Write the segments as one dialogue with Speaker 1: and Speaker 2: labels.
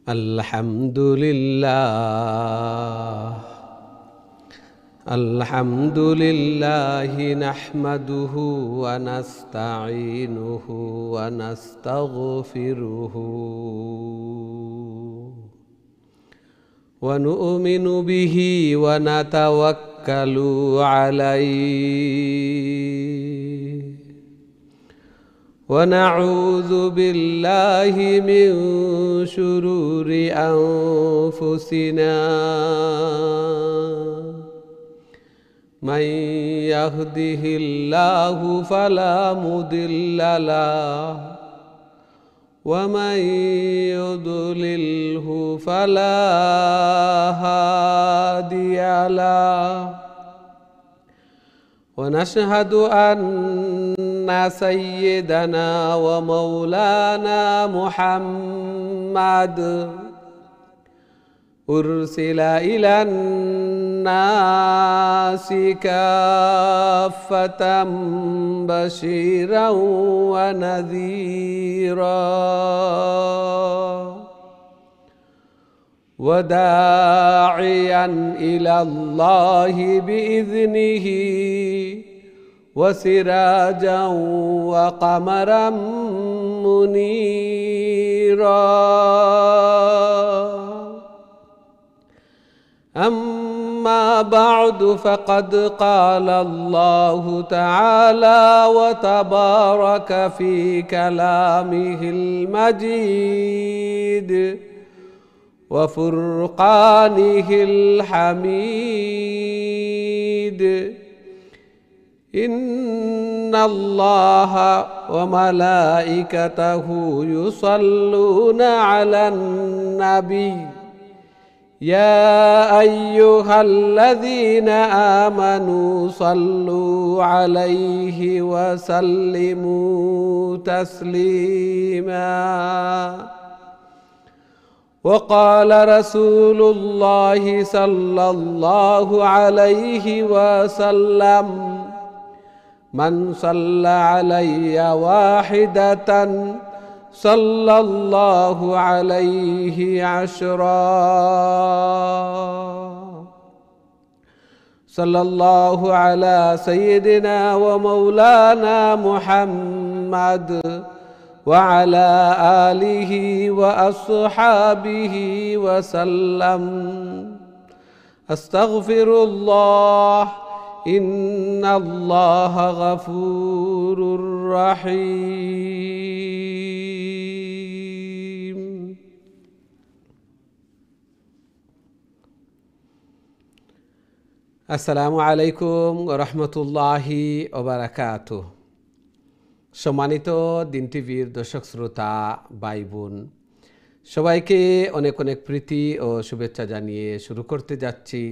Speaker 1: Alhamdulillah nahmaduhu wa nasta'inuhu wa nastaghfiruhu wa nu'minu bihi wa natawakkalu alayhi wa na'udzu billahi min shururi anfusina man yahdihillahu fala mudilla lahu wa man yudlilhu fala hadiya lahu wa nashhadu anna sayyidana wa maulana Muhammad ursila ilan nasi kaffatan bashiran wa nadhira wa da'iyan ila Allahi bi'idhnihi wa sirajan wa qamaran munira. أما بعد فقد قال الله تعالى وتبارك في كلامه المجيد وفرقانه الحميد إن الله وملائكته يصلون على النبي يا أيها الذين آمنوا صلوا عليه وسلموا تسليما وقال رسول الله صلى الله عليه وسلم من صلى علي واحدة صلى الله عليه عشرا صلى الله على سيدنا ومولانا محمد وعلى آله وأصحابه وسلم أستغفر الله إن الله غفور رحيم. আসসালামু আলাইকুম ওয়া রাহমাতুল্লাহি ওয়া বারাকাতুহু। সম্মানিত দিন টিভির দর্শক শ্রোতা ভাই বোন সবাইকে অনেক অনেক প্রীতি ও শুভেচ্ছা জানিয়ে শুরু করতে যাচ্ছি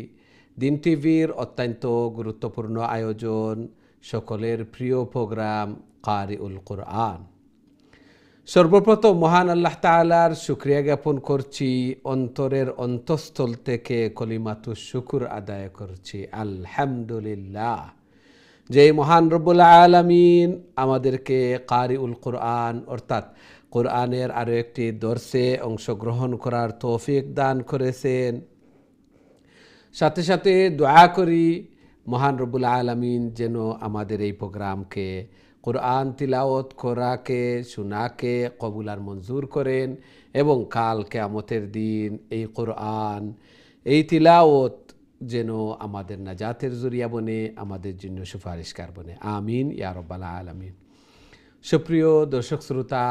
Speaker 1: দিন টিভির অত্যন্ত গুরুত্বপূর্ণ আয়োজন সকলের প্রিয় প্রোগ্রাম কারিউল কুরআন। সর্বপ্রথম মহান আল্লাহ তাআলার শুকরিয়া জ্ঞাপন করছি, অন্তরের অন্তঃস্থল থেকে কলিমাতুশ শুকর আদায় করছি আলহামদুলিল্লাহ, যে মহান রব্বুল আলামিন আমাদেরকে কারিউল কুরআন অর্থাৎ কোরআনের আরও একটি দর্সে অংশগ্রহণ করার তৌফিক দান করেছেন। সাথে সাথে দোয়া করি মহান রব্বুল আলামিন যেন আমাদের এই প্রোগ্রামকে কোরআন তিলাওয়াত করাকে শোনাকে কবুল আর মঞ্জুর করেন এবং কাল কিয়ামতের দিন এই কোরআন এই তিলাওয়াত যেন আমাদের নাজাতের জরিয়া বনে, আমাদের জন্য সুপারিশকার বনে, আমিন ইয়া রাব্বাল আলামিন। সুপ্রিয় দর্শক শ্রোতা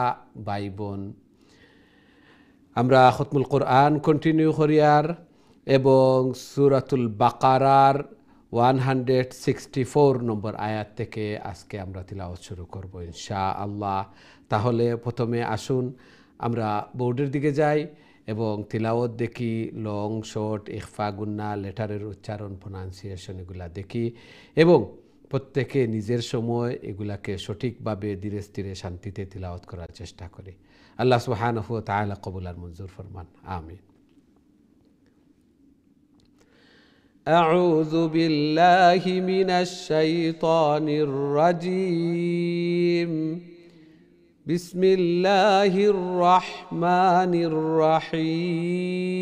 Speaker 1: ভাই বোন, আমরা খতমুল কোরআন কন্টিনিউ করিয়ার এবং সূরাতুল বাকারার 164 নম্বর আয়াত থেকে আজকে আমরা তিলাওয়াত শুরু করব ইনশাআল্লাহ। তাহলে প্রথমে আসুন আমরা বোর্ডের দিকে যাই এবং তিলাওয়াত দেখি, লং শর্ট ইখফা গুন্না লেটারের উচ্চারণ প্রোনাউন্সিয়েশন এগুলা দেখি এবং প্রত্যেকে নিজের সময় এগুলাকে সঠিকভাবে ধীরে স্থিরে শান্তিতে তিলাওয়াত করার চেষ্টা করি। আল্লাহ সুবহানাহু ওয়া তাআলা কবুল আর মঞ্জুর ফরমান, আমিন। أعوذ بالله من الشيطان الرجيم বিসমিল্লাহির রহমানির রহিম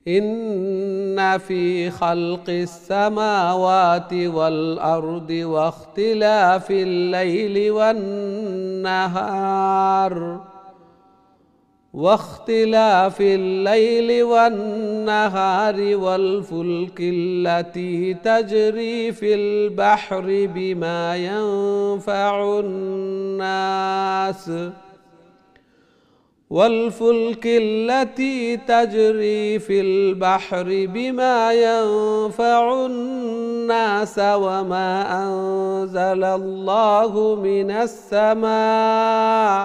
Speaker 1: ইন্না ফি খালকিস সামাওয়াতি ওয়াল আরদি ওয়াখতিলাফিল লাইলি ওয়ান নাহার واختلاف الليل والنهار والفلك التي تجري في البحر بما ينفع الناس والفلك التي تجري في البحر بما ينفع الناس وما أنزل الله من السماء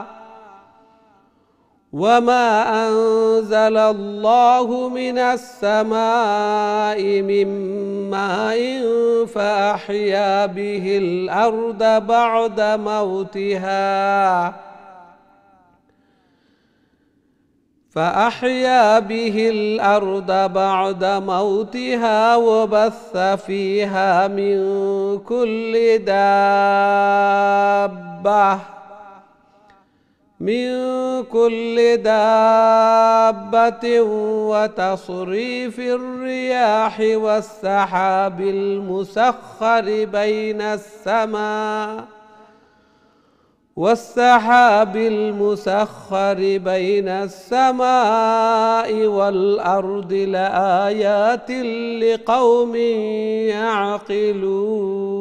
Speaker 1: من السماء من ماء فأحيا به الأرض بعد موتها وبث فيها من كل دابة وتصريف الرياح والسحاب المسخر بين السماء والأرض لآيات لقوم يعقلون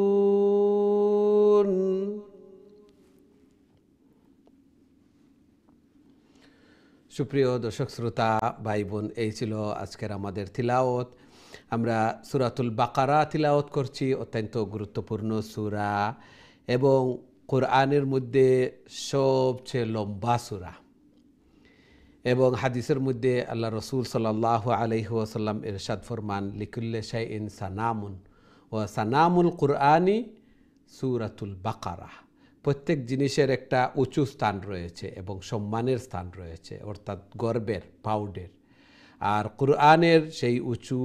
Speaker 1: সুপ্রিয় দর্শক শ্রোতা ভাই বোন, এই ছিল আজকের আমাদের তিলাওয়াত। আমরা সূরাতুল বাকারা তিলাওয়াত করছি, অত্যন্ত গুরুত্বপূর্ণ সূরা এবং কোরআনের মধ্যে সবচেয়ে লম্বা সূরা। এবং হাদিসের মধ্যে আল্লাহ রসুল সাল্লাল্লাহু আলাইহি ওয়াসাল্লাম ইরশাদ ফরমান, লিকুল্লি শাইইন সানামুন ওয়া সানামুল কুরআনি সূরাতুল বাকারা। প্রত্যেক জিনিসের একটা উঁচু স্থান রয়েছে এবং সম্মানের স্থান রয়েছে, অর্থাৎ গর্বের, প্রাউডের। আর কুরআনের সেই উঁচু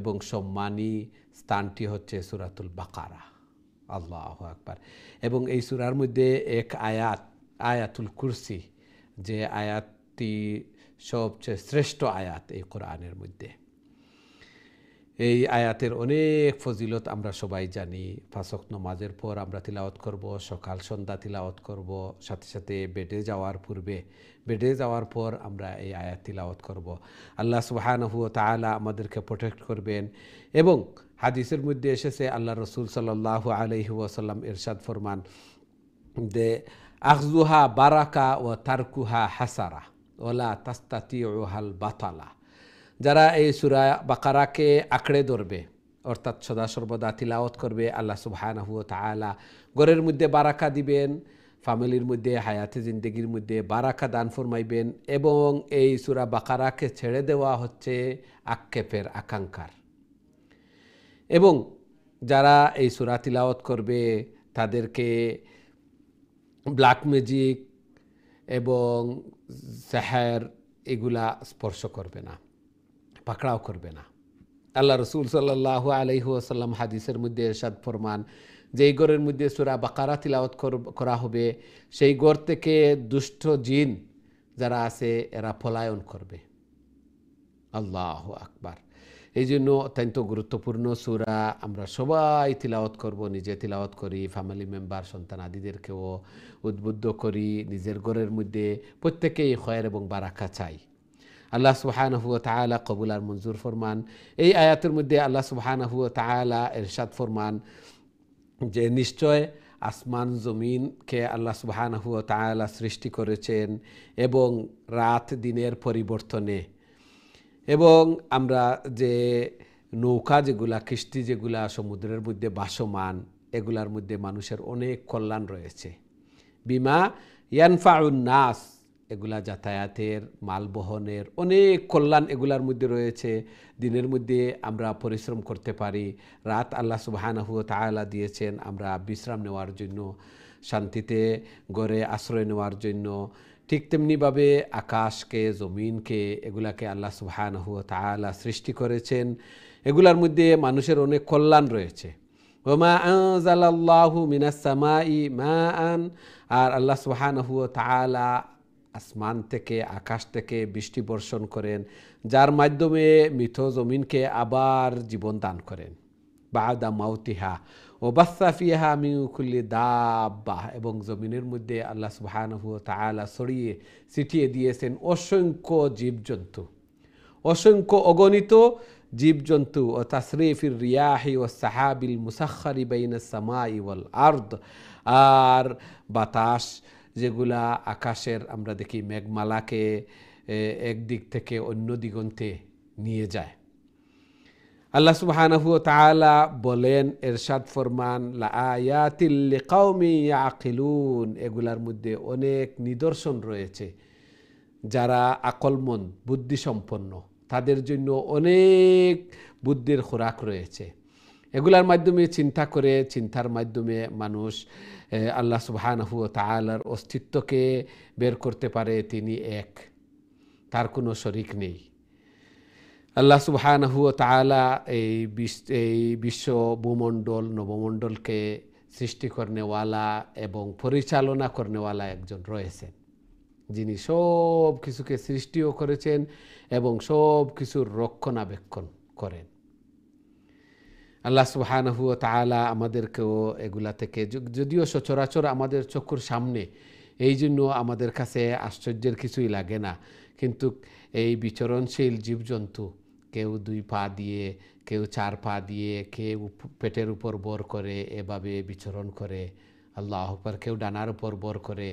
Speaker 1: এবং সম্মানী স্থানটি হচ্ছে সূরাতুল বাকারা। আল্লাহু আকবার। এবং এই সূরার মধ্যে এক আয়াত, আয়াতুল কুরসি, যে আয়াতটি সবচেয়ে শ্রেষ্ঠ আয়াত এই কোরআনের মধ্যে। এই আয়াতের অনেক ফজিলত আমরা সবাই জানি। ৫ ওয়াক্ত নামাজের পর আমরা তিলাওয়াত করব, সকাল সন্ধ্যা তিলাওয়াত করব, সাথে সাথে বেডে যাওয়ার পর আমরা এই আয়াত তিলাওয়াত করব। আল্লাহ সুবহানাহু ওয়া তাআলা আমাদেরকে প্রোটেক্ট করবেন। এবং হাদিসের মধ্যে এসেছে, আল্লাহ রসুল সাল্লাল্লাহু আলাইহি ওয়াসাল্লাম ইরশাদ ফরমান যে আখযুহা বারাকা ওয়া তারকুহা হাসারা ওয়ালা তাস্তাতিউহাল বাতালা। যারা এই সূরা বাকারাকে আঁকড়ে ধরবে, অর্থাৎ সদা সর্বদা তিলাওয়াত করবে, আল্লাহ সুবহানাহু ওয়া তাআলা ঘরের মধ্যে বারাকা দিবেন, ফ্যামিলির মধ্যে, হায়াতে জিন্দেগির মধ্যে বারাকা দান ফরমাইবেন। এবং এই সূরা বাকারাকে ছেড়ে দেওয়া হচ্ছে আক্ষেপের, আকাঙ্ক্ষার। এবং যারা এই সূরা তিলাওয়াত করবে তাদেরকে ব্ল্যাক ম্যাজিক এবং সেহের এগুলা স্পর্শ করবে না, পাকড়াও করবে না। আল্লাহ রসুল সাল্লাল্লাহু আলাইহি ওয়াসাল্লাম হাদিসের মধ্যে ইরশাদ ফরমান, যেই ঘরের মধ্যে সূরা বাকারা তিলাওয়াত করা হবে সেই ঘর থেকে দুষ্ট জিন যারা আছে এরা পলায়ন করবে। আল্লাহু আকবার। এই জন্য অত্যন্ত গুরুত্বপূর্ণ সূরা। আমরা সবাই তিলাওয়াত করব, নিজে তিলাওয়াত করি, ফ্যামিলি মেম্বার, সন্তান আদিদেরকেও উদ্বুদ্ধ করি। নিজের ঘরের মধ্যে প্রত্যেকেই খয়র এবং বারাকা চাই। আল্লাহ সুবহানাহু ওয়া তাআলা কবুল আর মঞ্জুর ফরমান। এই আয়াতের মধ্যে আল্লাহ সুবহানাহু ওয়া তাআলা ইরশাদ ফরমান যে নিশ্চয় আসমান জমিনকে আল্লাহ সুবহানাহু ওয়া তাআলা সৃষ্টি করেছেন এবং রাত দিনের পরিবর্তনে। এবং আমরা যে নৌকা যেগুলা, কিস্তি যেগুলা সমুদ্রের মধ্যে ভাসমান, এগুলার মধ্যে মানুষের অনেক কল্যাণ রয়েছে। বিমা ইয়ানফাউন নাস, এগুলা যাতায়াতের, মাল বহনের অনেক কল্যাণ এগুলার মধ্যে রয়েছে। দিনের মধ্যে আমরা পরিশ্রম করতে পারি, রাত আল্লাহ সুবহানাহু ওয়া তাআলা দিয়েছেন আমরা বিশ্রাম নেওয়ার জন্য, শান্তিতে ঘরে আশ্রয় নেওয়ার জন্য। ঠিক তেমনিভাবে আকাশকে, জমিনকে, এগুলাকে আল্লাহ সুবহানাহু ওয়া তাআলা সৃষ্টি করেছেন। এগুলার মধ্যে মানুষের অনেক কল্যাণ রয়েছে। ওমা আনজালাল্লাহু মিনাস সামাই মাআন, আর আল্লাহ সুবহানাহু ওয়া তাআলা আসমান থেকে, আকাশ থেকে বৃষ্টি বর্ষণ করেন, যার মাধ্যমে মৃত জমিনকে আবার জীবন দান করেন। বাদা মাউতিহা ও বাসা ফিহা মিন কুল্লি দাব্বা, এবং জমিনের মধ্যে আল্লাহ সুবহানাহু ওয়া তাআলা ছড়িয়ে ছিটিয়ে দিয়েছেন অসংখ্য জীবজন্তু, অসংখ্য অগণিত জীবজন্তু। ও তাসরিফির রিয়াহি ও সাহাবিল মুসাখারি বাইনা সামাই ওয়াল আরদ, আর বাতাস যেগুলা আকাশের আমরা দেখি মেঘমালাকে একদিক থেকে অন্য দিগন্তে নিয়ে যায়। আল্লাহ সুবহানাহু ওয়া তাআলা বলেন, এরশাদ ফরমান, লাআয়াতিল লিকাওমি ইয়াকিলুন, এগুলার মধ্যে অনেক নিদর্শন রয়েছে যারা আকলমন্দ, বুদ্ধিসম্পন্ন, তাদের জন্য অনেক বুদ্ধির খোরাক রয়েছে। এগুলার মাধ্যমে চিন্তা করে, চিন্তার মাধ্যমে মানুষ আল্লাহ সুবহানাহু ওয়া তাআলার অস্তিত্বকে বের করতে পারে। তিনি এক, তার কোনো শরিক নেই। আল্লাহ সুবহানাহু ওয়া তাআলা এই বিশ্ব ভূমণ্ডল, নবমণ্ডলকে সৃষ্টি করনেওয়ালা এবং পরিচালনা করনেওয়ালা একজন রয়েছেন, যিনি সব কিছুকে সৃষ্টিও করেছেন এবং সব কিছুর রক্ষণাবেক্ষণ করেন। আল্লাহ সুবহানাহু ওয়া তাআলা আমাদেরকেও এগুলা থেকে, যদিও সচরাচর আমাদের চক্ষুর সামনে, এই জন্য আমাদের কাছে আশ্চর্যের কিছুই লাগে না, কিন্তু এই বিচরণশীল জীবজন্তু, কেউ 2 পা দিয়ে, কেউ 4 পা দিয়ে, কেউ পেটের উপর বর করে এভাবে বিচরণ করে, আল্লাহু আকবার, কেউ ডানার উপর বর করে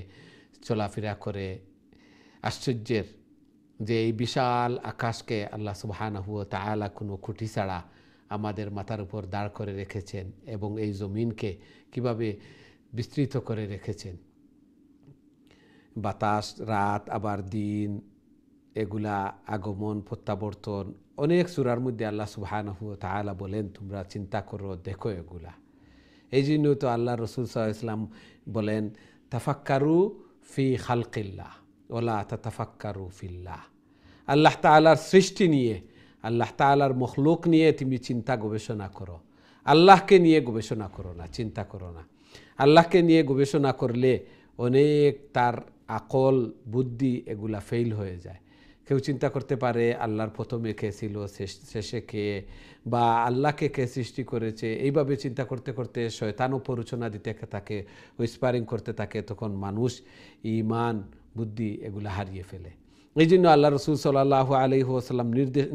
Speaker 1: চলাফেরা করে। আশ্চর্যের যে এই বিশাল আকাশকে আল্লাহ সুবহানাহু ওয়া তাআলা কোনো খুঁটি ছাড়া আমাদের মাথার উপর দাঁড় করে রেখেছেন, এবং এই জমিনকে কিভাবে বিস্তৃত করে রেখেছেন। বাতাস, রাত, আবার দিন, এগুলা আগমন প্রত্যাবর্তন, অনেক সূরার মধ্যে আল্লাহ সুবহানাহু ওয়া তাআলা বলেন, তোমরা চিন্তা করো, দেখো এগুলা। এই জন্য তো আল্লাহ রাসূল সাল্লাল্লাহু আলাইহি ওয়াসাল্লাম বলেন, তাফাক্কারু ফি খালকিল্লাহ ওয়ালা তাতাফাক্কারু ফিল্লাহ। আল্লাহ তাআলার সৃষ্টি নিয়ে, আল্লাহ তাআলার মখলুক নিয়ে তুমি চিন্তা গবেষণা করো, আল্লাহকে নিয়ে গবেষণা করো না, চিন্তা করো না। আল্লাহকে নিয়ে গবেষণা করলে অনেক তার আকল, বুদ্ধি এগুলা ফেল হয়ে যায়। কেউ চিন্তা করতে পারে আল্লাহর প্রথমে কে ছিল, শেষে কে, বা আল্লাহকে কে সৃষ্টি করেছে। এইভাবে চিন্তা করতে করতে শয়তানও প্ররোচনা দিতে থাকে, উইসপারিং করতে থাকে, তখন মানুষ ঈমান, বুদ্ধি এগুলা হারিয়ে ফেলে। এই জন্য আল্লাহ রাসূল সাল্লাল্লাহু আলাইহি ওয়াসাল্লাম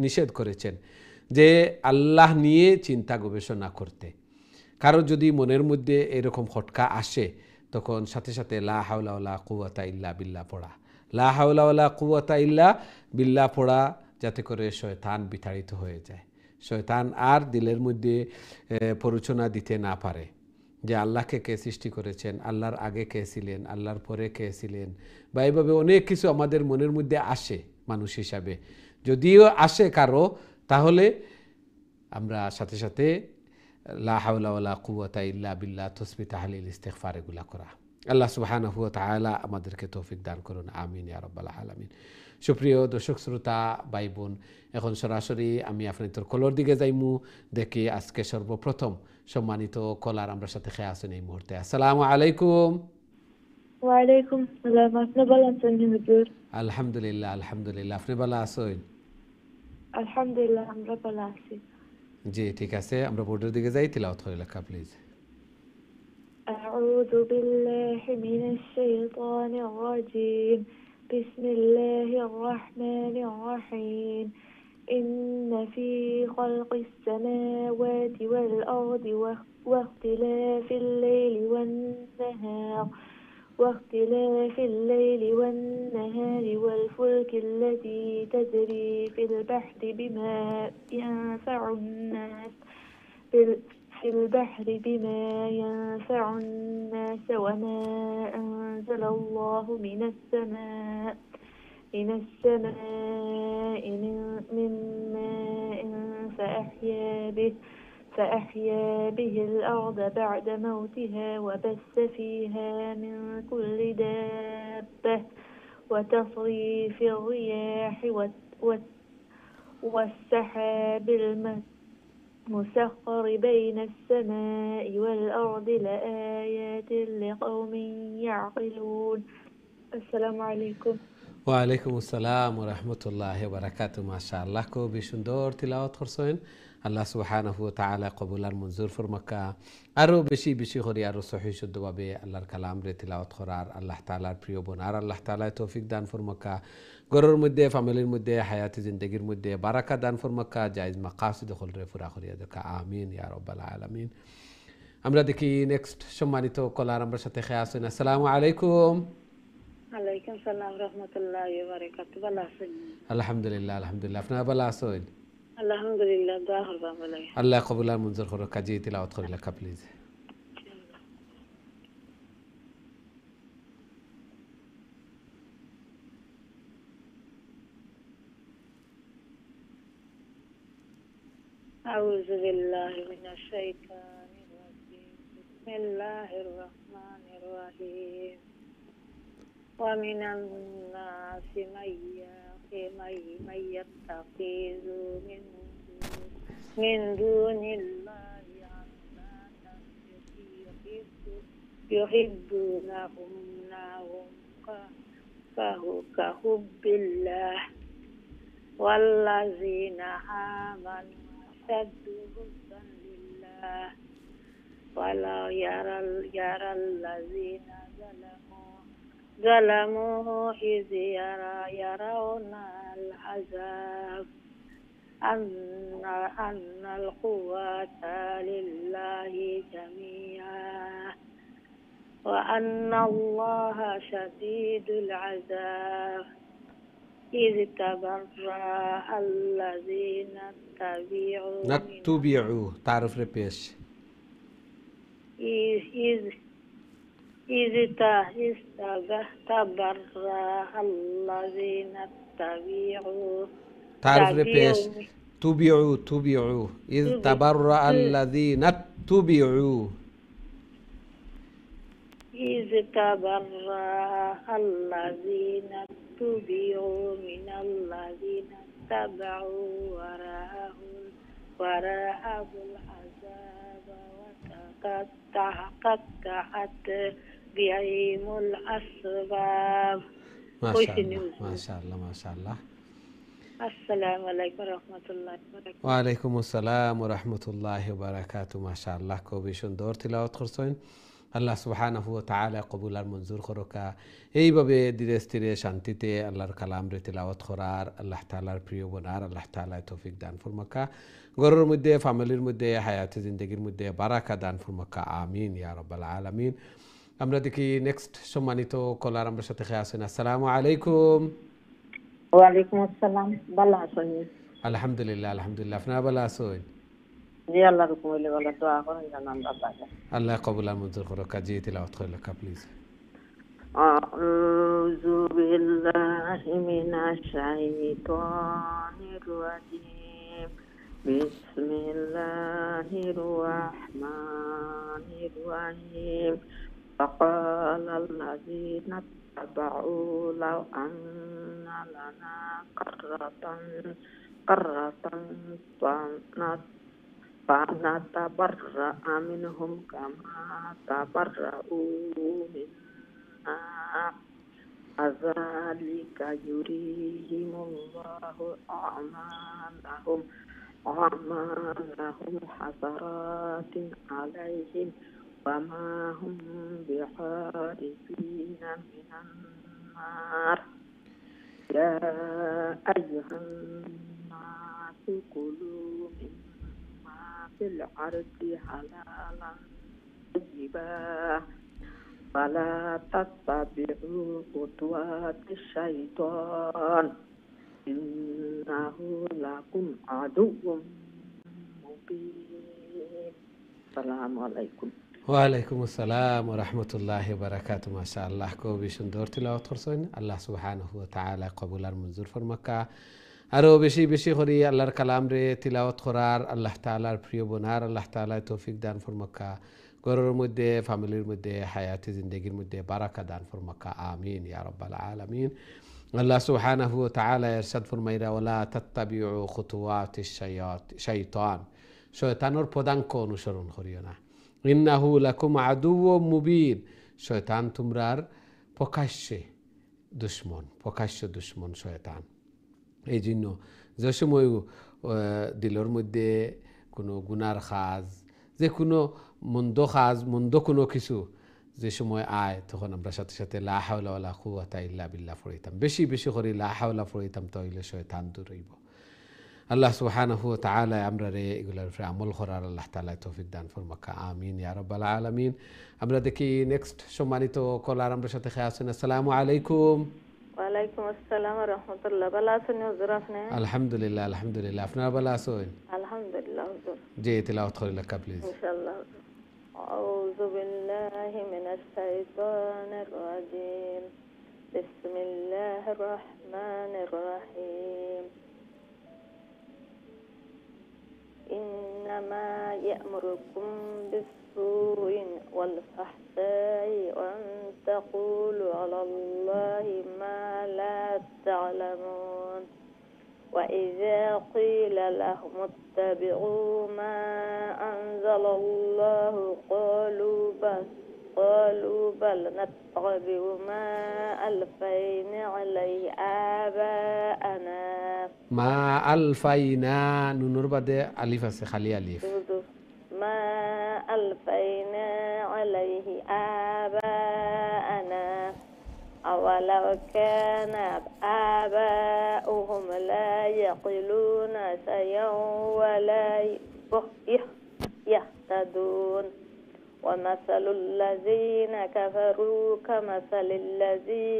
Speaker 1: নিষেধ করেছেন যে আল্লাহ নিয়ে চিন্তা গবেষণা করতে। কারো যদি মনের মধ্যে এরকম খটকা আসে, তখন সাথে সাথে লা হাওলা ওয়ালা কুওয়াতা ইল্লা বিল্লাহ পড়া, লা হাওলা ওয়ালা কুওয়াতা ইল্লা বিল্লাহ পড়া, যাতে করে শয়তান বিতাড়িত হয়ে যায়, শয়তান আর দিলের মধ্যে প্ররোচনা দিতে না পারে যে আল্লাহকে কে সৃষ্টি করেছেন, আল্লাহর আগে কে ছিলেন, আল্লাহর পরে কে ছিলেন, বা এইভাবে অনেক কিছু আমাদের মনের মধ্যে আসে মানুষ হিসাবে। যদিও আসে কারো, তাহলে আমরা সাথে সাথে লা হাওলা ওয়ালা কুওয়াতা ইল্লা বিল্লাহ, তাসবিহ, তাহলিল, ইস্তিগফার এগুলা করা। আল্লাহ সুবহানাহু ওয়া তাআলা আমাদেরকে তৌফিক দান করুন, আমিন ইয়া রাব্বাল আলামিন। সুপ্রিয় দর্শক শ্রোতা ভাই বোন, এখন সরাসরি আমি আপনাদের কলর দিকে যাইমু, দেখি আজকে সর্বপ্রথম সম্মানিত কলার আমরা সাথে খেয়ে আছেন এই মুহূর্তে। আসসালামু আলাইকুম।
Speaker 2: ওয়ালাইকুম সালাম। আপনি ভালো আছেন হুজুর?
Speaker 1: আলহামদুলিল্লাহ, আলহামদুলিল্লাহ। আপনি ভালো আছেন?
Speaker 2: আলহামদুলিল্লাহ, আমরা ভালো আছি।
Speaker 1: জি, ঠিক আছে, আমরা বোর্ডের দিকে যাই। তিলাওয়াত করে লেখা প্লিজ।
Speaker 2: أعوذ بالله من الشيطان الرجيم. بسم الله الرحمن الرحيم. إن في خلق السماوات والأرض واختلاف الليل والنهار والفلك التي تجري في البحر بما ينفع الناس وما أنزل الله من السماء من ماء فأحيا به الأرض بعد موتها وبث فيها من كل دابة وتصريف الرياح والسحاب مسخر بين السماء والأرض لآيات لقوم يعقلون. السلام عليكم.
Speaker 1: ওয়ালাইকুম আসসালাম ওয়া রাহমাতুল্লাহি ওয়া বারাকাতুহু। মাশাআল্লাহ, খুবই সুন্দর তিলাওয়াত করছেন। আল্লাহ সুবহানাহু ওয়া তাআলা কবুল আর মঞ্জুর ফরমাক্কা। আরো বেশি বেশি করে আরো সহিহ শুদ্ধভাবে আল্লাহর কালাম রে তিলাওয়াত করার আল্লাহ তাআলার প্রিয় বোন আর আল্লাহ তাআলা তৌফিক দান ফরমাক্কা। ঘরের মধ্যে, ফ্যামিলির মধ্যে, হায়াতি জিন্দেগির মধ্যে বারাকা দান ফরমাক্কা। জায়েজ মাকাসিদ হল রে পুরা করিয়া দেখা, আমিন ইয়া রাব্বাল আলামিন। আমরা দেখি নেক্সট সম্মানিত কলার আমার সাথে খেয়ে আছেন। আসসালামু আলাইকুম।
Speaker 3: ওয়ালাইকুম সালাম রহমতুল্লাহি ওয়া বারাকাতুহু। ভালো আছেন?
Speaker 1: আলহামদুলিল্লাহ আলহামদুলিল্লাহ। আপনারা ভালো আছেন?
Speaker 3: আলহামদুলিল্লাহ, দোয়া করবা বলে।
Speaker 1: আল্লাহ কবুল আর মঞ্জুর করো। কাজী তিলাওয়াত করি লেখা প্লিজ।
Speaker 3: আউযু বিল্লাহি মিনাশ শাইতানির রাজিম। বিসমিল্লাহির রাহমানির রাহিম। ওয়া মিনান নাসি মাইয়াত্তাখিযু মিন দুনিল্লাহি আন্দাদান يحبونهم كحب الله والذين آمنوا أشد حبا لله ولا يرى الذين ظلموا إذ يرون العذاب أن القوة لله جميعا وأن الله شديد العذاب إذ تبرأ الذين
Speaker 1: نتبعوا تعرف ربيش
Speaker 3: إذ تبرأ الذين اتبعوا
Speaker 1: تعرف ربيش تبعوا إذ تبرأ الذين اتبعوا
Speaker 3: إذ تبرأ الذين اتبعوا من الذين اتبعوا ورأوا العذاب وتقطعت بهم الأسباب.
Speaker 1: ما شاء الله.
Speaker 3: السلام عليكم ورحمة الله وبركاته.
Speaker 1: ওয়ালাইকুম আসসালাম ওয়া রাহমাতুল্লাহি ওয়া বারাকাতুহু। মাশাআল্লাহ, খুবই সুন্দর তিলাওয়াত করছেন। আল্লাহ সুবহানাহু ওয়া তাআলা কবুল আর মঞ্জুর করুকা। এইভাবে ধীরে স্থিরে শান্তিতে আল্লাহর কালাম রে তিলাওয়াত করার আল্লাহ তাআলার প্রিয় বোনার আল্লাহ তাআলা তৌফিক দান ফরমাক্কা। ঘরের মধ্যে, ফ্যামিলির মধ্যে, হায়াতে জিন্দেগির মধ্যে বারাকা দান ফরমাক্কা, আমিন ইয়া রাব্বাল আলামিন। আমরা দেখি নেক্সট সম্মানিত কলার আমার সাথে খেয়ে আছেন। আসসালামু আলাইকুম।
Speaker 4: ওয়ালাইকুম আসসালাম। ভালো আছেন?
Speaker 1: আলহামদুলিল্লাহ আলহামদুলিল্লাহ। আপনারা ভালো আছেন?
Speaker 4: জি, আল্লাহর হুকুম হইলে ভালো। দোয়া করেন যেন আমরা ভালো।
Speaker 1: আল্লাহ কবুল আর মঞ্জুর করো। কাজী তিলাওয়াত করে লেখা প্লিজ।
Speaker 4: আউযু বিল্লাহি মিনাশ শাইতানির রাজিম। বিসমিল্লাহির রাহমানির রাহিম। فقال الذين اتبعوا لو أن لنا قرة فنتبرأ منهم كما تبرأوا منا كذلك يريهم الله أعمالهم حسرات عليهم وما هم بخارجين من النار. يا أيها الناس كلوا مما في الأرض حلالا طيبا ولا تتبعوا خطوات الشيطان إنه لكم عدو مبين. السلام عليكم.
Speaker 1: ওয়ালাইকুম আসসালাম ওয়া রাহমাতুল্লাহি ওয়া বারাকাতুহু। মাশাআল্লাহ, খুবই সুন্দর তিলাওয়াত করছেন। আল্লাহ সুবহানাহু ওয়া তাআলা কবুল আর মঞ্জুর ফরমাক্কা। আরো বেশি বেশি করে আল্লাহর কালাম রে তিলাওয়াত করার আল্লাহ তাআলার প্রিয় বোনার আল্লাহ তাআলা তৌফিক দান ফরমাক্কা। ঘরের মধ্যে, ফ্যামিলির মধ্যে, হায়াতে জিন্দেগির মধ্যে বারাকা দান ফরমাক্কা, আমিন ইয়া রাব্বাল আলামিন। আল্লাহ সুবহানাহু ওয়া তাআলা ইরশাদ ফরমাইরা ওয়ালা তাত্তাবিউ খুতুওয়াতিশ শাইতান। শয়তানোর পদাঙ্ক অনুসরণ করিও না। ইন্নাহু লাকুম আদুওয়ুম মুবিন, শয়তান তোমরার প্রকাশ্য দুশ্মন শয়তান। এই জন্য যে সময় দিলের মধ্যে কোনো গুনার কাজ, যে কোনো মন্দ কোনো কিছু যে সময় আয়, তখন আমরা সাথে সাথে লা হাওলা ওয়ালা কুওয়াতা ইল্লা বিল্লাহ পড়িতাম। বেশি বেশি করে লা হাওলা পড়িতাম, তাহলে শয়তান দূর হইব। আল্লাহ সুবহানাহু ওয়া তাআলা আমরা রে এগুলোর উপরে আমল করার আল্লাহ তাআলা তৌফিক দান ফরমাকা, আমিন ইয়া রাব্বাল আলামিন। আমরা দেখি নেক্সট সম্মানিত কলার আমরা সাথে খেয়ে আছেন। আসসালামু আলাইকুম।
Speaker 3: ওয়ালাইকুম আসসালাম ওয়া রাহমাতুল্লাহ। ভালো আছেন হুজুর আপনি?
Speaker 1: আলহামদুলিল্লাহ, আলহামদুলিল্লাহ। আপনারা ভালো আছেন?
Speaker 3: আলহামদুলিল্লাহ হুজুর।
Speaker 1: জি, তিলাওয়াত করে লেখা প্লিজ।
Speaker 3: ইনশাআল্লাহ। আউযু বিল্লাহি মিনাশ শাইতানির রাজিম। বিসমিল্লাহির রহমানির রহিম। ইন্নামা ইয়া'মুরুকুম বিস-সু'i ওয়াল ফাহশা'i ওয়া আন তাকুলু 'আলাল্লাহি মা লা তা'লামুন। وإذا قيل لهم اتبعوا ما أنزل الله قالوا بل نتبع ما ألفينا عليه آباءنا.
Speaker 1: ما ألفينا نور بعد ألف خالي ألف.
Speaker 3: ما ألفينا عليه آباءنا أولو كان آباؤهم لا يعقلون شيئا ولا يهتدون. ومثل الذين كفروا كمثل الذي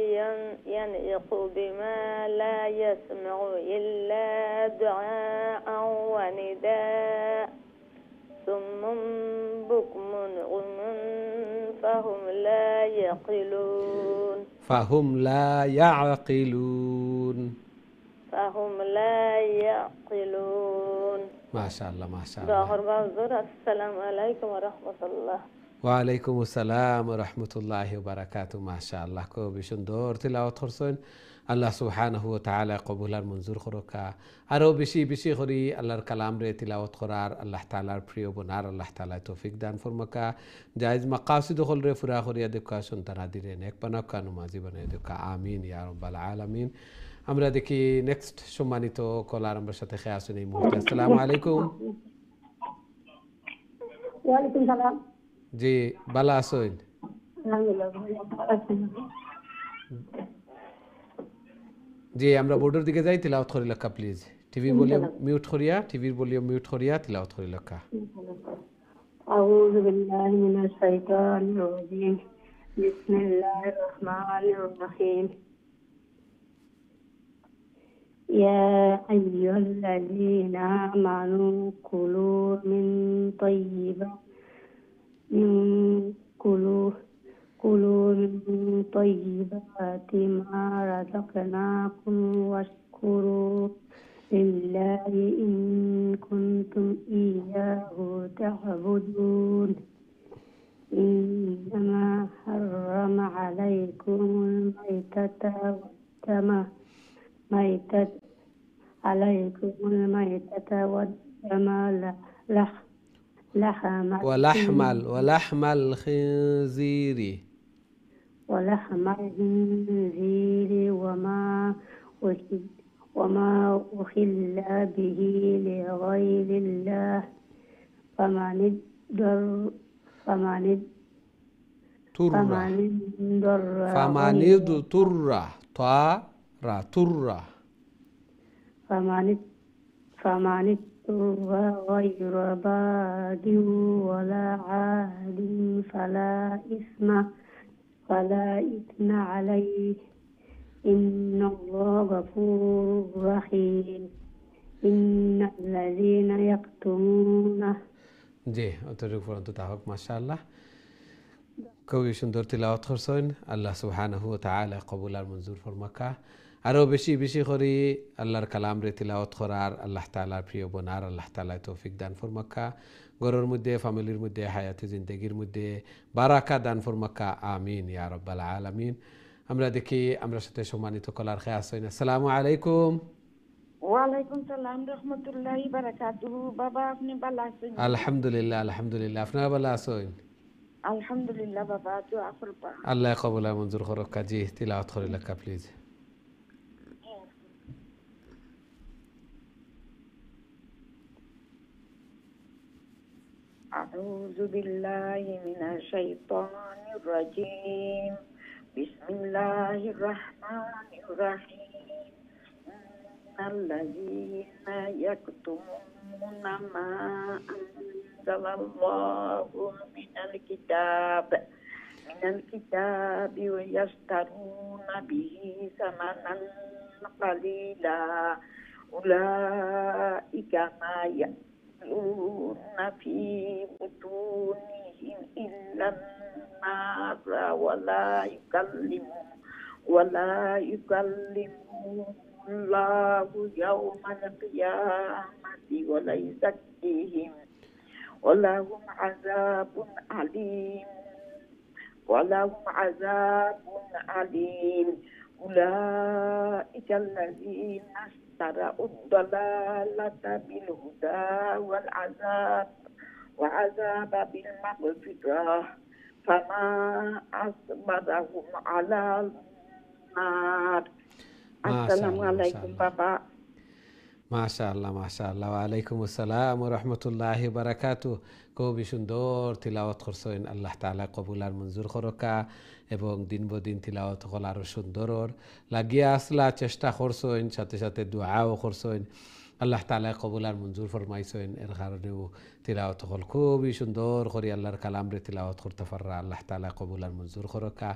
Speaker 3: ينعق بما لا يسمع إلا دعاء ونداء صم بكم عمي فهم لا يعقلون.
Speaker 1: فهم لا يعقلون. ما شاء الله ما شاء الله.
Speaker 3: السلام عليكم ورحمة الله.
Speaker 1: ওয়ালাইকুম আসসালাম ওয়া রাহমাতুল্লাহি ওয়া বারাকাতুহু। মাশাআল্লাহ, খুবই সুন্দর তিলাওয়াত করছেন। আল্লাহ সুবহানাহু ওয়া তাআলা কবুল আর মঞ্জুর করুকা। আরো বেশি বেশি করে আল্লাহর কালাম রে তিলাওয়াত করার আল্লাহ তাআলার প্রিয় বনার আল্লাহ তাআলা তৌফিক দান ফরমাকা। জায়েজ মাকাসিদ হল রে পুরা করিয়া দেখা সন্তান আদিরে নেক বানাকা, নমাজি বানায় দেখা, আমিন ইয়া রাব্বাল আলামিন। আমরা দেখি নেক্সট সম্মানিত কলার আমরা সাথে খেয়ে আসেন এই মুহূর্তে। আসসালামু আলাইকুম।
Speaker 2: ওয়ালাইকুম সালাম।
Speaker 1: জি, ভালো আছেন? জি, আমরা বোর্ডের দিকে যাই, তিলাওয়াত করি লেখা প্লিজ। টিভির ভলিউম মিউট করিয়া তিলাওয়াত করি লেখা।
Speaker 2: আউযু বিল্লাহি মিনাশ শাইতানির রাজিম। বিসমিল্লাহির রহমানির রহিম। يا أيها الذين آمنوا كلوا من طيبات ما رزقناكم واشكروا لله إن كنتم إياه تعبدون. إنما حرم عليكم الميتة والدم
Speaker 1: ولحم الخنزير
Speaker 2: وما أحل به لغير الله فمن اضطر غير باغ ولا عاد فلا إثم عليه إن الله غفور رحيم. إن الذين يكتمون
Speaker 1: জি, অতটুকু পর্যন্ত তা হোক। মাশাআল্লাহ, খুবই সুন্দর তিলাওয়াত করছেন। আল্লাহ সুবহানাহু ওয়া তাআলা কবুল আর মঞ্জুর ফরমাকা। আরও বেশি বেশি করে আল্লাহর কালাম রে তিলাওয়াত করার আল্লাহ তাআলার প্রিয় বনার আল্লাহ তাআলা তৌফিক দান ফরমাকা। ঘরের মধ্যে, ফ্যামিলির মধ্যে, হায়াতে জিন্দেগির মধ্যে বারাকা দান ফরমাকা, আমিন ইয়া রাব্বাল আলামিন। আমরা দেখি আমরা সাথে সম্মানিত কলার খেয়ে আসেন। আসসালামু আলাইকুম।
Speaker 2: ওয়ালাইকুম সালাম রহমতুল্লাহি বারাকাতুহু। বাবা আপনি ভালো আছেন?
Speaker 1: আলহামদুলিল্লাহ আলহামদুলিল্লাহ, আপনারা ভালো আছেন?
Speaker 2: আলহামদুলিল্লাহ বাবা, দোয়া করবা।
Speaker 1: আল্লাহ কবুল আর মঞ্জুর করক। জি তিলাওয়াত করে লেখা প্লিজ।
Speaker 2: আউযু বিল্লাহি মিনাশ শাইতানির রাজিম। বিসমিল্লাহির রাহমানির রাহিম। ইন্নাল্লাযীনা ইয়াকতুমুনা মা আনজালাল্লাহু মিনাল কিতাbi wa yashtaruna bihi samanan qalila ulaika ma ya'kuluna fi butunihim illa an-nara wa la yukallimuhum Allahu yawmal qiyamati wa la yuzakkihim wa lahum 'adzabun alim ولهم عذاب أليم أولئك الذين اشتروا الضلالة بالهدى وعذاب بالمغفرة فما أصبرهم على النار. السلام عليكم بابا.
Speaker 1: মাশাআল্লাহ মাশাআল্লাহ, ওয়ালাইকুম আসসালাম ওয়া রাহমাতুল্লাহি ওয়া বারাকাতুহু। খুবই সুন্দর তিলাওয়াত করছেন, আল্লাহ তাআলা কবুল আর মঞ্জুর করকা এবং দিন বদিন তিলাওয়াত হল আরও সুন্দর লাগিয়া আসলা চেষ্টা করছেন, সাথে সাথে দোয়াও করছেন, আল্লাহ তাআলা কবুল আর মঞ্জুর ফরমাইছেন। এর কারণেও তিলাওয়াত হল খুবই সুন্দর করে আল্লাহর কালাম রে তিলাওয়াত করতে পাররা। আল্লাহ তাআলা কবুল আর মঞ্জুর করকা,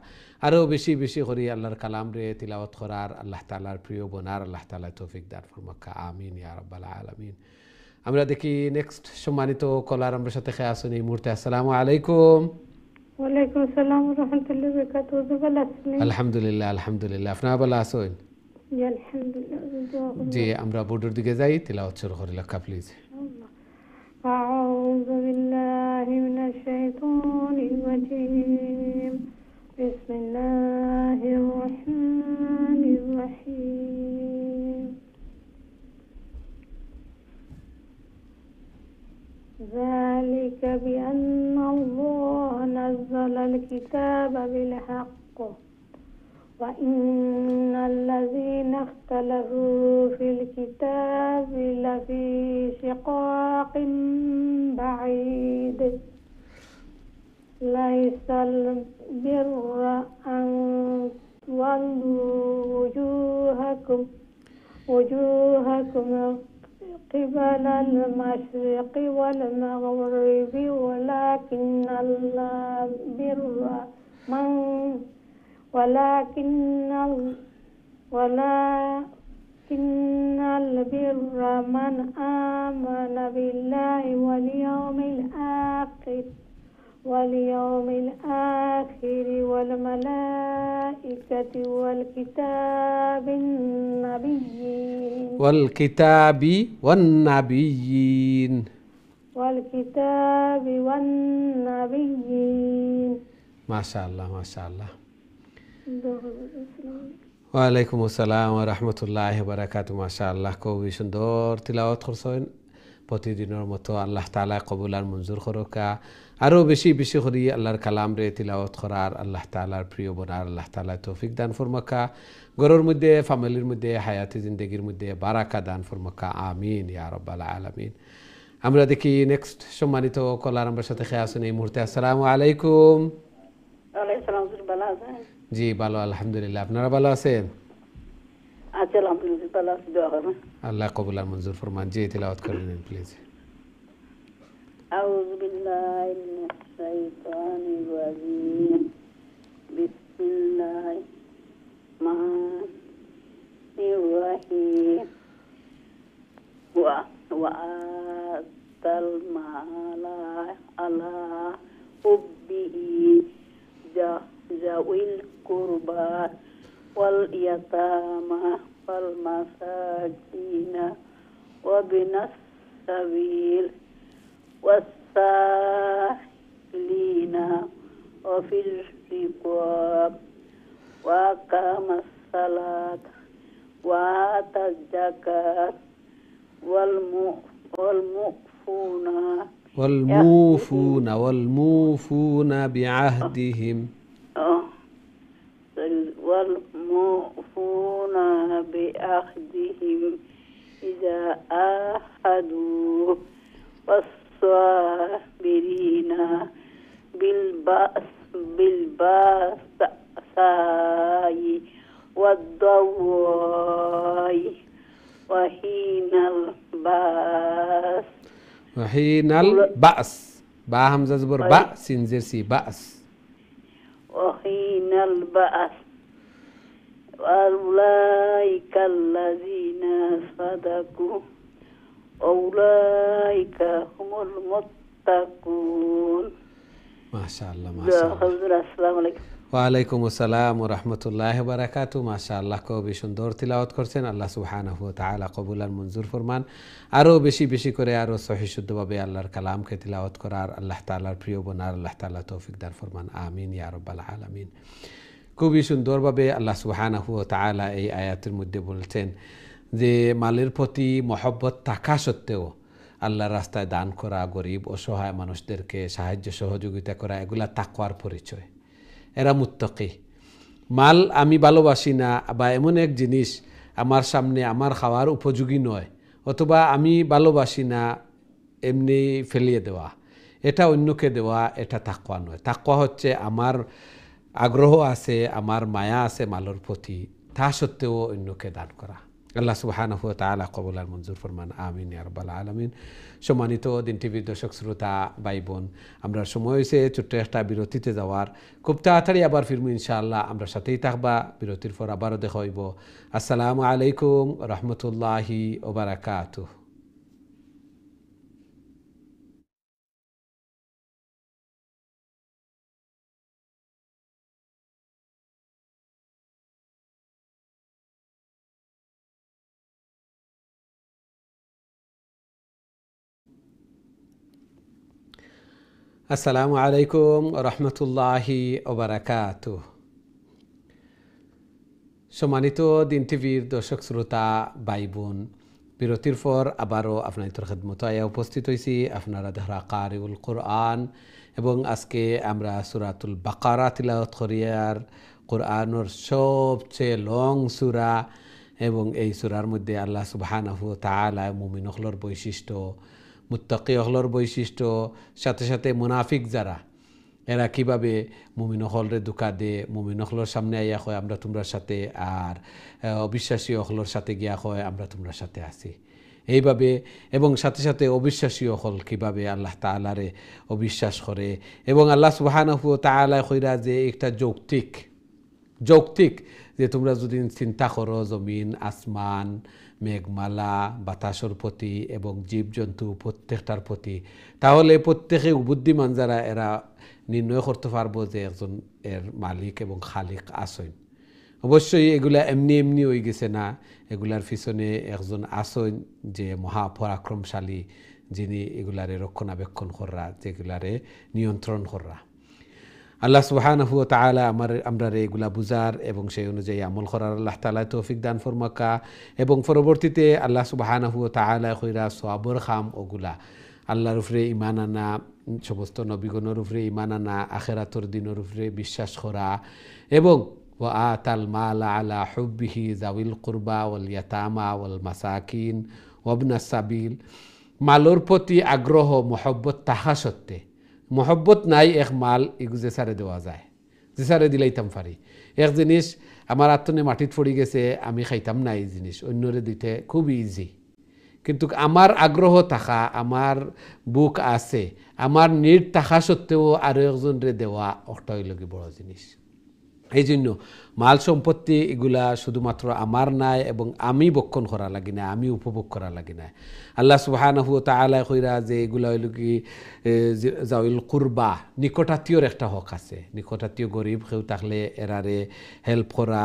Speaker 1: আরও বেশি বেশি করে আল্লাহর কালাম রে তিলাওয়াত করার, আল্লাহ তাআলার প্রিয় বোনার আল্লাহ তাআলা তৌফিক দান ফরমাক্কা, আমিন ইয়া রাব্বাল আলামিন। আমরা দেখি নেক্সট সম্মানিত কলার আমরা সাথে খেয়ে আসুন এই মুহূর্তে। আসসালামু আলাইকুম।
Speaker 5: ওয়ালাইকুম আসসালাম ওয়া রাহমাতুল্লাহি ওয়া বারাকাতুহু। ভালো আছেন?
Speaker 1: আলহামদুলিল্লাহ আলহামদুলিল্লাহ, আপনারা ভালো আছেন?
Speaker 5: জি আলহামদুলিল্লাহ।
Speaker 1: জি আমরা বোর্ডের দিকে যাই, তিলাওয়াত শুরু করি লেখা প্লিজ।
Speaker 5: আউযু বিল্লাহি মিনাশ শাইতানির রাজিম। বিসমিল্লাহির রাহমানির রাহিম। ذلك بأن الله نزل الكتاب بالحق وإن الذين اختلفوا في الكتاب لفي شقاق بعيد ليس البر أن تولوا وجوهكم قبل المشرق والمغرب ولكن البر من آمن بالله واليوم الآخر والملائكة والكتاب والنبيين
Speaker 1: মাশাআল্লাহ মাশাআল্লাহ। ওয়ালাইকুম আসসালাম ওয়া রাহমাতুল্লাহি ওয়া বারাকাতুহু। মাশাআল্লাহ, খুবই সুন্দর তিলাওয়াত করছেন। প্রতিদিনের মতো আল্লাহ তাআলা কবুল আর মঞ্জুর করকা, আরও বেশি বেশি করে আল্লাহর কালাম রে তিলাওয়াত করার আল্লাহ তাআলার প্রিয় বোনার আল্লাহ তাআলা তৌফিক দান ফরমাকা, ঘরের মধ্যে ফ্যামিলির মধ্যে হায়াতি জিন্দেগির মধ্যে বারাকা দান ফরমাকা, আমিন ইয়া রাব্বাল আলামিন। আমরা দেখি নেক্সট সম্মানিত কলার আমার সাথে খেয়ে আসুন এই মুহূর্তে। আসসালামু আলাইকুম।
Speaker 3: ওয়ালাইকুম সালাম, ভালো আছেন?
Speaker 1: জি ভালো আলহামদুলিল্লাহ, আপনারা ভালো আছেন?
Speaker 3: আচ্ছা আলহামদুলিল্লাহ, ভালো আছি, দোয়া করবেন।
Speaker 1: আল্লাহ কবুল আর মঞ্জুর ফরমান। জি তিলাওয়াত করে নিন প্লিজ।
Speaker 3: আউযু বিল্লাহি মিনাশ শাইতানির রাজিম। বিসমিল্লাহির রহমানির রহিম। ওয়া আতাল মালা আলা হুব্বিহি যাওইল কুরবা ওয়াল ইয়াতামা ওয়াল মাসাকিনা ওয়া বিনাস সাবিল ওয়াস-সাইলিনা ওয়া ফির রিকাব ওয়া আকামাস সালাত ওয়া আতাজ যাকাত والمؤفون
Speaker 1: والموفون بعهدهم
Speaker 3: والمؤفون بعهدهم إذا عاهدوا والصابرين بالبأساء والضراء وحين
Speaker 1: البأس با همزة زبر با سين زر سي بأس
Speaker 3: وحين البأس أولئك الذين صدقوا أولئك هم المتقون
Speaker 1: ما شاء الله ما شاء الله
Speaker 3: السلام عليكم
Speaker 1: ওয়ালাইকুম আসসালাম ওয়া রাহমাতুল্লাহি ওয়া বারাকাতুহু মাশাআল্লাহ খুবই সুন্দর তিলাওয়াত করছেন আল্লাহ সুবহানাহু ওয়া তাআলা কবুল আর মঞ্জুর ফরমান আরো বেশি বেশি করে আরো সহিহ শুদ্ধভাবে আল্লাহর কালামকে তিলাওয়াত করার আল্লাহ তাআলার প্রিয় বানার আল্লাহ তাআলা তৌফিক দান ফরমান আমিন ইয়া রাব্বাল আলামিন খুবই সুন্দরভাবে আল্লাহ সুবহানাহু ওয়া তাআলা এই আয়াতের মধ্যে বলছেন যে মালের প্রতি মহব্বত থাকা সত্ত্বেও আল্লাহর রাস্তায় দান করা গরিব অসহায় মানুষদেরকে সাহায্য সহযোগিতা করা এগুলা তাকওয়ার পরিচয় এরা মুত্তাকি মাল আমি ভালোবাসি না বা এমন এক জিনিস আমার সামনে আমার খাওয়ার উপযোগী নয় অথবা আমি ভালোবাসি না এমনি ফেলিয়ে দেওয়া এটা অন্যকে দেওয়া এটা তাকওয়া নয় তাকওয়া হচ্ছে আমার আগ্রহ আছে আমার মায়া আছে মালের প্রতি তা সত্ত্বেও অন্যকে দান করা আল্লাহ সুবহানাহু ওয়া তাআলা কবুল আর মঞ্জুর ফরমান আমিন ইয়া রাব্বাল আলামিন সম্মানিত দিন টিভির দর্শক শ্রোতা ভাই বোন আমরা সময় হয়েছে ছোট্ট একটা বিরতিতে যাওয়ার খুব তাড়াতাড়ি আবার ফিরবো ইনশাআল্লাহ আমরা সাথেই থাকবা বিরতির পর আবারও দেখা হইব আসসালামু আলাইকুম রহমতুল্লাহি ওয়া বারাকাতুহু আসসালামু আলাইকুম রহমতুল্লাহি ওয়া বারাকাতুহু সম্মানিত দিন টিভির দর্শক শ্রোতা ভাই বোন বিরতির পর আবারও আপনাদের খেদমতে আয়া উপস্থিত হয়েছি আপনারা দেহরা কারিউল কোরআন এবং আজকে আমরা সূরাতুল বাকারা তিলাওয়াত করিয়ার কোরআনের সবচেয়ে লং সূরা এবং এই সূরার মধ্যে আল্লাহ সুবহানাহু ওয়া তাআলা মুমিন হলোর বৈশিষ্ট্য মুত্তাকি হলোর বৈশিষ্ট্য সাথে সাথে মুনাফিক যারা এরা কিভাবে মুমিন হলরে ধোঁকা দে মুমিন হলর সামনে আইয়া হয় আমরা তোমরা সাথে আর অবিশ্বাসী হলর সাথে গিয়া হয় আমরা তোমরা সাথে আছি এইভাবে এবং সাথে সাথে অবিশ্বাসী হল কিভাবে আল্লাহ তাআলারে অবিশ্বাস করে এবং আল্লাহ সুবহানাহু ওয়া তাআলা কইরা যে একটা যৌক্তিক যে তোমরা যদি চিন্তা করো জমিন আসমান মেঘমালা বাতাসের প্রতি এবং জীবজন্তু প্রত্যেকটার প্রতি তাহলে প্রত্যেকে বুদ্ধিমান যারা এরা নির্ণয় করতে পারবো যে একজন এর মালিক এবং খালিক আসেন অবশ্যই এগুলা এমনি এমনি হয়ে গেছে না এগুলার পিছনে একজন আসেন যে মহাপরাক্রমশালী যিনি এগুলারে রক্ষণাবেক্ষণ কররা যেগুলারে নিয়ন্ত্রণ কররা আল্লাহ সুবহানাহু ওয়া তাআলা আমরা এগুলা বুঝার এবং সেই অনুযায়ী আমল করার আল্লাহ তাআলা তৌফিক দান ফরমাকা এবং পরবর্তীতে আল্লাহ সুবহানাহু ওয়া তাআলা কইরা সওয়াবের কাম ওগুলা আল্লাহর উপরে ঈমান আনা সমস্ত নবীগণের উপরে ঈমান আনা আখিরাতের দিনের উপরে বিশ্বাস করা এবং ওয়া আতাল মাল আলা হুব্বিহি যাবিল কুরবা ওয়াল ইয়াতামা ওয়াল মাসাকিন ওয়া ইবনাস সাবিল মালের প্রতি আগ্রহ মহব্বত তাহা সত্ত্বে মহব্বত নাই এক মাল এগু যে সারে দেওয়া যায় যে সারে দিলাইতাম পারি এক জিনিস আমার আত্মনে মাটিত পড়ি গেছে আমি খাইতাম না এই জিনিস অন্যরে দিতে খুব ইজি কিন্তু আমার আগ্রহ থাকা আমার বুক আছে আমার নিড থাকা সত্ত্বেও আরও একজনরে দেওয়া একটা হইল কি বড় জিনিস এই জন্য মাল সম্পত্তি এগুলা শুধুমাত্র আমার নাই এবং আমি বক্ষণ করা লাগি না আমি উপভোগ করা লাগি না আল্লাহ সুবহানাহু ওয়া তাআলা কইরা যে এগুলা হইল কি যাওইল কুরবা নিকটাত্মীয়র একটা হক আছে নিকটাত্মীয় গরিব কেউ থাকলে এরারে হেল্প করা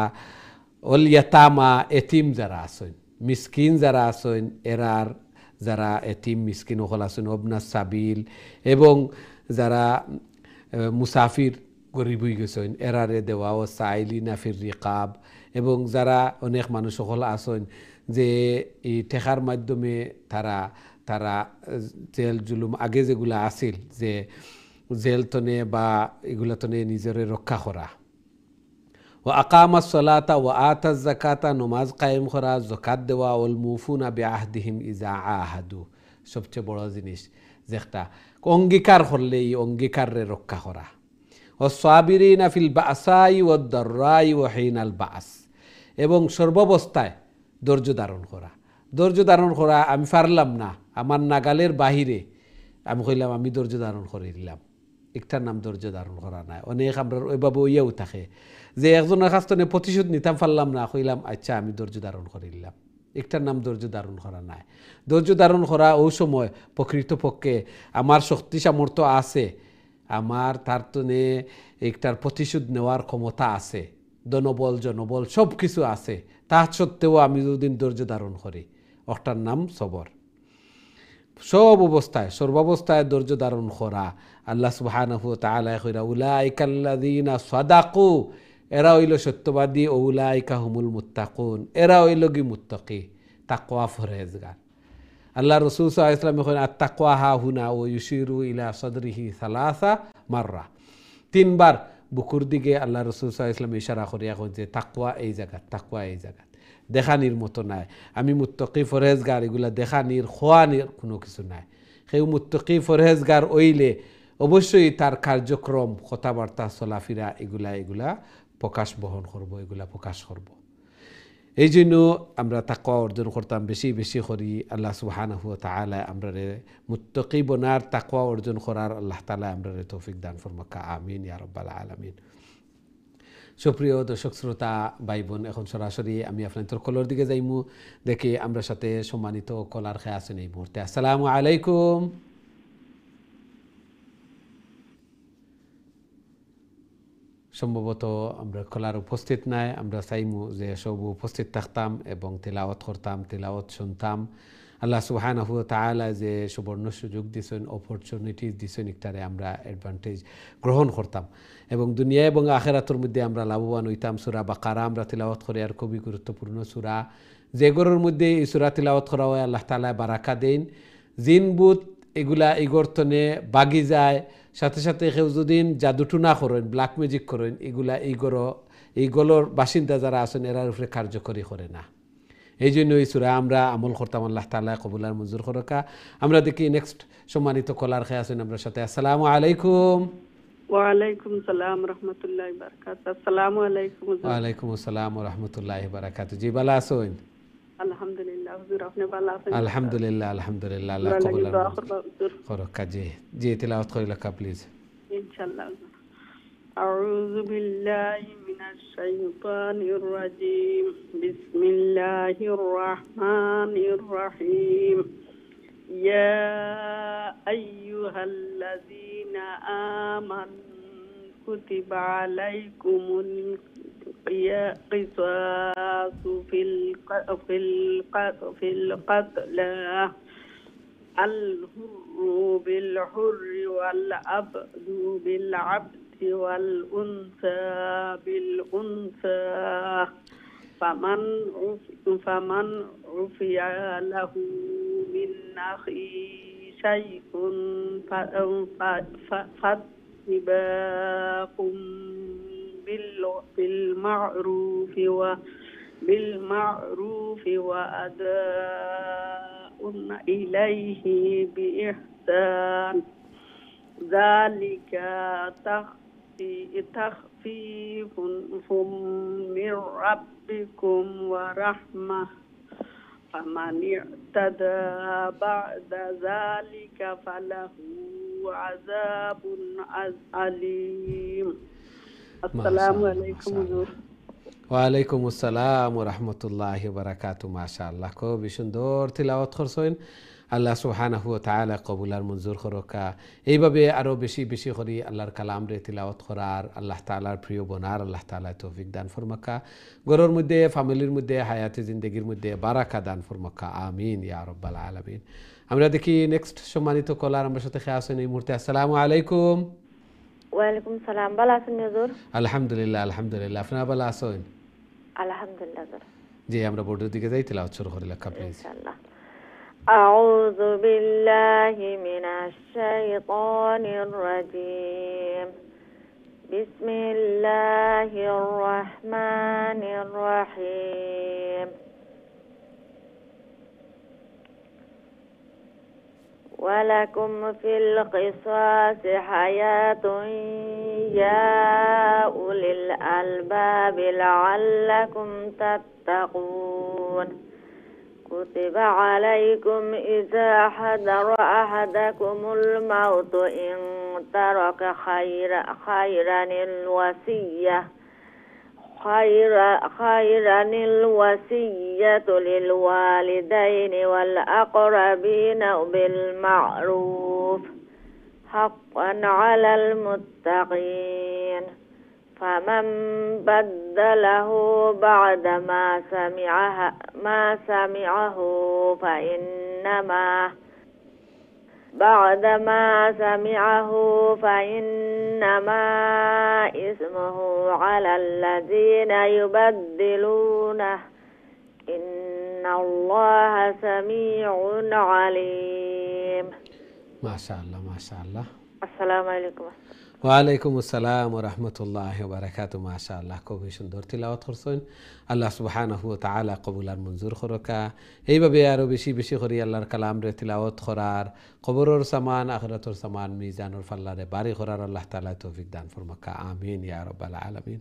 Speaker 1: ওল ইয়াতামা এতিম যারা আছেন মিসকিন যারা আছেন এরার যারা এতিম মিসকিন হল আছেন ওবনাস সাবিল এবং যারা মুসাফির গরিব হয়ে গেছেন এরারে দেওয়া ও সাইলিনা ফির রিকাব এবং যারা অনেক মানুষ সকল আছেন যে এই ঠেকার মাধ্যমে তারা জেল জুলুম আগে যেগুলো আছিল যে জেল তনে বা এগুলো তনে নিজেরে রক্ষা করা ও আকামাস সালাতা ও আতাজ জাকাতা নমাজ কায়েম করা জাকাত দেওয়া ওল মুফুনা বিআহদিহিম ইজা আহাদু সবচেয়ে বড় জিনিস যেটা অঙ্গীকার করলে এই অঙ্গীকারে রক্ষা করা ও সাবিরিনা ফিল বাসাই ও দাররাই ও হিনাল বাস এবং সর্বাবস্থায় ধৈর্য ধারণ করা। ধৈর্য ধারণ করা আমি পারলাম না, আমার নাগালের বাহিরে আমি কইলাম আমি ধৈর্য ধারণ করে দিলাম, একটার নাম ধৈর্য ধারণ করা নাই। অনেক আমরা ওইভাবে ওইয়াও থাকে যে একজনের কাছ থেকে প্রতিশোধ নিতাম পারলাম না, কইলাম আচ্ছা আমি ধৈর্য ধারণ করে দিলাম, একটার নাম ধৈর্য ধারণ করা নাই। ধৈর্য ধারণ করা ওই সময় প্রকৃতপক্ষে আমার শক্তি সামর্থ্য আছে, আমার তার তনে একটার প্রতিশোধ নেওয়ার ক্ষমতা আছে, ধনবল জনবল সব কিছু আছে, তা সত্ত্বেও আমি দুদিন ধৈর্য ধারণ করি, ওটার নাম সবর। সব অবস্থায় সর্বাবস্থায় ধৈর্য ধারণ করা। আল্লাহ সুবহানাহু ওয়া তাআলা কইরা উলাইকাল্লাযীনা সাদাকু, এরা হইল সত্যবাদী, ও উলাইকা হুমুল মুত্তাকুন, এরা হইল কি মুত্তাকি, তাকওয়া ফরহেজগার। আল্লাহ রাসূল সাল্লাল্লাহু আলাইহি ওয়াসাল্লাম কইরা আত-তাকওয়া হা হুনা ও ইউশিরু ইলা সাদরিহি সালাসা মাররা, তিনবার বুকুর দিকে আল্লাহ রাসূল সাল্লাল্লাহু আলাইহি ওয়াসাল্লাম ইশারা করিয়া কই যে তাকওয়া এই জায়গা, তাকওয়া এই জায়গা। দেখানির মতো নাই, আমি মুত্তাকি ফরহেজগার, এগুলা দেখানির খোয়ানির কোনো কিছু নাই। সেই মুত্তাকি ফরহেজগার ওইলে অবশ্যই তার কার্যক্রম কথাবার্তা চলাফেরা এগুলা প্রকাশ বহন করব, এগুলা প্রকাশ করব। এই জন্য আমরা তাকওয়া অর্জন করতাম, বেশি বেশি করি। আল্লাহ সুবহানাহু ওয়া তাআলা আমরারে মুত্তাকি বনার তাকওয়া অর্জন করার আল্লাহ তাআলা আমরারে তৌফিক দান ফরমাকা, আমিন ইয়া রাব্বাল আলামিন। সুপ্রিয় দর্শক শ্রোতা ভাই বোন, এখন সরাসরি আমি আপনাদের কলর দিকে যাইমু, দেখি আমরা সাথে সম্মানিত কলার খেয়ে আছেন এই মুহূর্তে। আসসালামু আলাইকুম। সম্ভবত আমরা কলার উপস্থিত নাই, আমরা চাইমু যে সব উপস্থিত থাকতাম এবং তেলাওয়াত করতাম, তেলাওয়াত শুনতাম। আল্লাহ সুবহানাহু ওয়া তাআলা যে সুবর্ণ সুযোগ দিয়েছেন, অপরচুনিটিস দিয়েছেন, একটারে আমরা অ্যাডভান্টেজ গ্রহণ করতাম এবং দুনিয়া এবং আখিরাতের মধ্যে আমরা লাভবান হইতাম। সূরা বাকারা আমরা তেলাওয়াত করি, আর খুবই গুরুত্বপূর্ণ সূরা, যে ঘরের মধ্যে এই সূরা তেলাওয়াত করা হয় আল্লাহ তাআলা বারাকা দেন। জিন ভূত এগুলা এই গর্তনে বাগি যায়, সাথে সাথে কেউ যদি জাদুটুনা করেন, ব্ল্যাক ম্যাজিক করেন, এগুলা এই গলর বাসিন্দা যারা আছেন এরার উপরে কার্যকরী করে না। এই জন্য এই সূরা আমরা আমল করতাম, আল্লাহ তাআলা কবুল আর মঞ্জুর করুকা। আমরা দেখি নেক্সট সম্মানিত কলার খেয়ে আছেন আমরা সাথে। আসসালামু আলাইকুম।
Speaker 6: ওয়ালাইকুম সালাম রহমতুল্লাহি বারাকাতুহু। আসসালামু আলাইকুম।
Speaker 1: ওয়ালাইকুম আসসালাম ওয়া রাহমাতুল্লাহি ওয়া বারাকাতুহু। জি ভালো আছেন?
Speaker 6: আলহামদুলিল্লাহ হুজুর, আপনি ভালো আছেন?
Speaker 1: আলহামদুলিল্লাহ আলহামদুলিল্লাহ, আল্লাহ কবুল করুকা। জি জি তেলাওয়াত করিলা প্লিজ।
Speaker 6: ইনশাআল্লাহ। আউযু বিল্লাহি মিনাশ শাইতানির রাজীম। বিসমিল্লাহির রাহমানির রাহিম। ইয়া আইয়ুহাল্লাযীনা আমানু কুতিবা আলাইকুমুল কিসাসু ফিল কাতলা আল হুরু বিল হুররি ওয়াল আবদু বিল আবদি ওয়াল উনসা বিল উনসা ফামান উফিয়া লাহু মিন আখি শাইউন ফাত্তিবাকুম بالمعروف وأداء إليه بإحسان ذلك تخفيف من ربكم ورحمة فمن اعتدى بعد ذلك فله عذاب أليم. আসসালামু আলাইকুম হুজুর।
Speaker 1: ওয়ালাইকুম আসসালাম ওয়া রাহমাতুল্লাহি ওয়া বারাকাতুহু। মাশাআল্লাহ, খুবই সুন্দর তিলাওয়াত করছেন। আল্লাহ সুবহানাহু ওয়া তাআলা কবুল আর মঞ্জুর করুকা। এইভাবে আরো বেশি বেশি করে আল্লাহর কালাম রে তিলাওয়াত করার, আল্লাহ তাআলার প্রিয় বনার আল্লাহ তাআলা তৌফিক দান ফরমাকা। ঘরের মধ্যে, ফ্যামিলির মধ্যে, হায়াতে জিন্দেগির মধ্যে বারাকা দান ফরমাকা, আমিন ইয়া রাব্বাল আলামিন। আমরা দেখি নেক্সট সম্মানিত কলার আমার সাথে খেয়ে আছেন এই মুহূর্তে। আসসালামু আলাইকুম।
Speaker 2: ওয়ালাইকুম সালাম, ভালো আছেন হুজুর?
Speaker 1: আলহামদুলিল্লাহ আলহামদুলিল্লাহ, আপনারা ভালো আছেন?
Speaker 3: আলহামদুলিল্লাহ স্যার
Speaker 1: জি আমরা বোর্ডের দিকে যাই, তেলাওয়াত শুরু করে লেখা প্লিজ।
Speaker 3: ইনশাআল্লাহ أعوذ بالله من الشيطان الرجيم بسم الله الرحمن الرحيم ولكم في القصاص حياة يا أولي الألباب لعلكم تتقون كتب عليكم إذا حضر أحدكم الموت إن ترك خيرا الوصية للوالدين والأقربين بالمعروف حقا على المتقين فمن بدله بعد ما سمعه فإنما إثمه على الذين يبدلونه إن الله سميع عليم
Speaker 1: ما شاء الله ما شاء الله
Speaker 3: السلام عليكم
Speaker 1: ওয়ালাইকুম আসসালাম ওয়া রাহমাতুল্লাহি ওয়া বারাকাতুহু। মাশাআল্লাহ, খুবই সুন্দর তিলাওয়াত করছেন। আল্লাহ সুবহানাহু ওয়া তাআলা কবুল আর মঞ্জুর করকা। এইভাবে আরো বেশি বেশি করে আল্লাহর কালাম রে তিলাওয়াত করার, কবরের সামান আখিরাতের সামান মিজানুর ফাল্লারে বাড়ি করার আল্লাহ তাআলা তৌফিক দান ফরমাকা। আমিন ইয়া রাব্বাল আলামিন।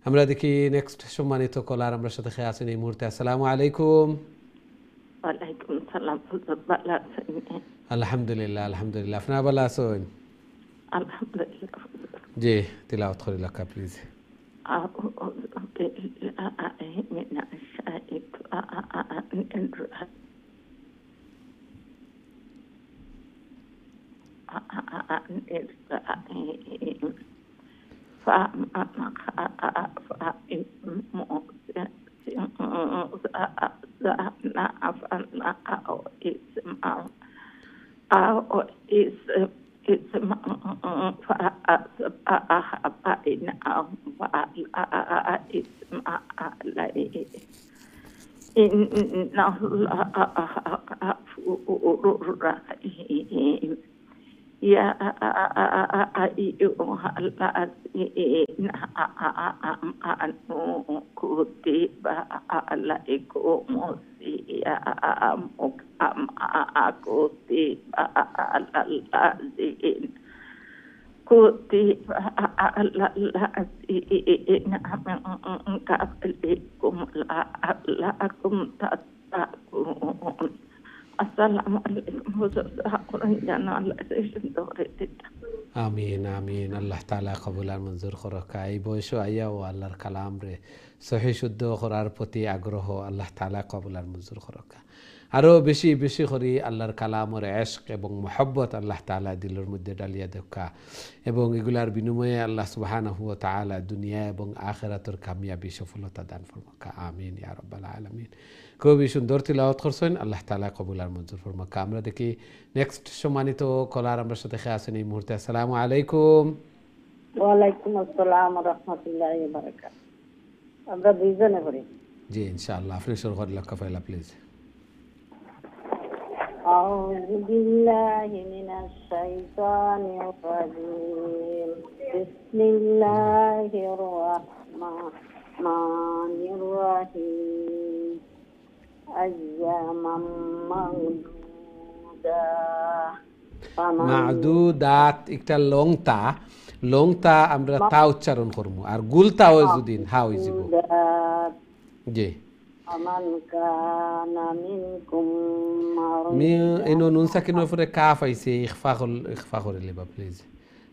Speaker 1: আমরা দেখি নেক্সট সম্মানিত কলার আমরা সাথে খেয়ে আছেন এই মুহূর্তে। আসসালামু আলাইকুম।
Speaker 6: ওয়ালাইকুম সালাম।
Speaker 1: আলহামদুলিল্লাহ আলহামদুলিল্লাহ, আপনারা ভালো আছেন?
Speaker 6: আলহামদুলিল্লাহ।
Speaker 1: জি তিলাওয়াত করে লেখা প্লিজ।
Speaker 6: يا أيها الذين آمنوا كتب عليكم الصيام كما كتب على الذين من قبلكم لعلكم تتقون. Assalamu
Speaker 1: আমিন আমিন। আল্লাহ তাআলা কবুল আর মঞ্জুর করুক। এই বয়স আইয়া ও আল্লাহর কালাম রে সহি শুদ্ধ করার প্রতি আগ্রহ আল্লাহ তাআলা কবুল আর মঞ্জুর করুক। আরো বেশি বেশি করে আল্লাহর কালামের ইশক এবং মহব্বত আল্লাহ তাআলা দিলের মধ্যে ডালিয়া দেখা এবং এগুলার বিনিময়ে আল্লাহ সুবহানাহু ওয়া তাআলা দুনিয়া এবং আখিরাতের কামিয়াবি সফলতা দান ফরমাক। আমিন ইয়া রাব্বাল আলামিন। খুবই সুন্দর তিলাওয়াত করছেন, আল্লাহ তাআলা কবুল আর মঞ্জুর ফরমাক। আমরা দেখি নেক্সট সম্মানিত কলার আমরা সাথে খেয়ে আছেন এই মুহূর্তে। আসসালামু আলাইকুম।
Speaker 4: ওয়ালাইকুম আসসালাম ওয়া রাহমাতুল্লাহি ওয়া বারাকাতুহু। আমরা দুইজনে করি।
Speaker 1: জি ইনশাআল্লাহ, আপনি শুরু করে লেখা ফাইলা প্লিজ।
Speaker 4: أعوذ بالله من الشيطان الرجيم بسم الله الرحمن الرحيم أياما
Speaker 1: মাদুদাত একটা লংতা আমরা তা উচ্চারণ করবো আর গুলতা ওই যদি হা হয়ে যাব। জি ইনো নুন সাকিনের পরে কাফ আইছে ইখফা করে লিবা প্লিজ।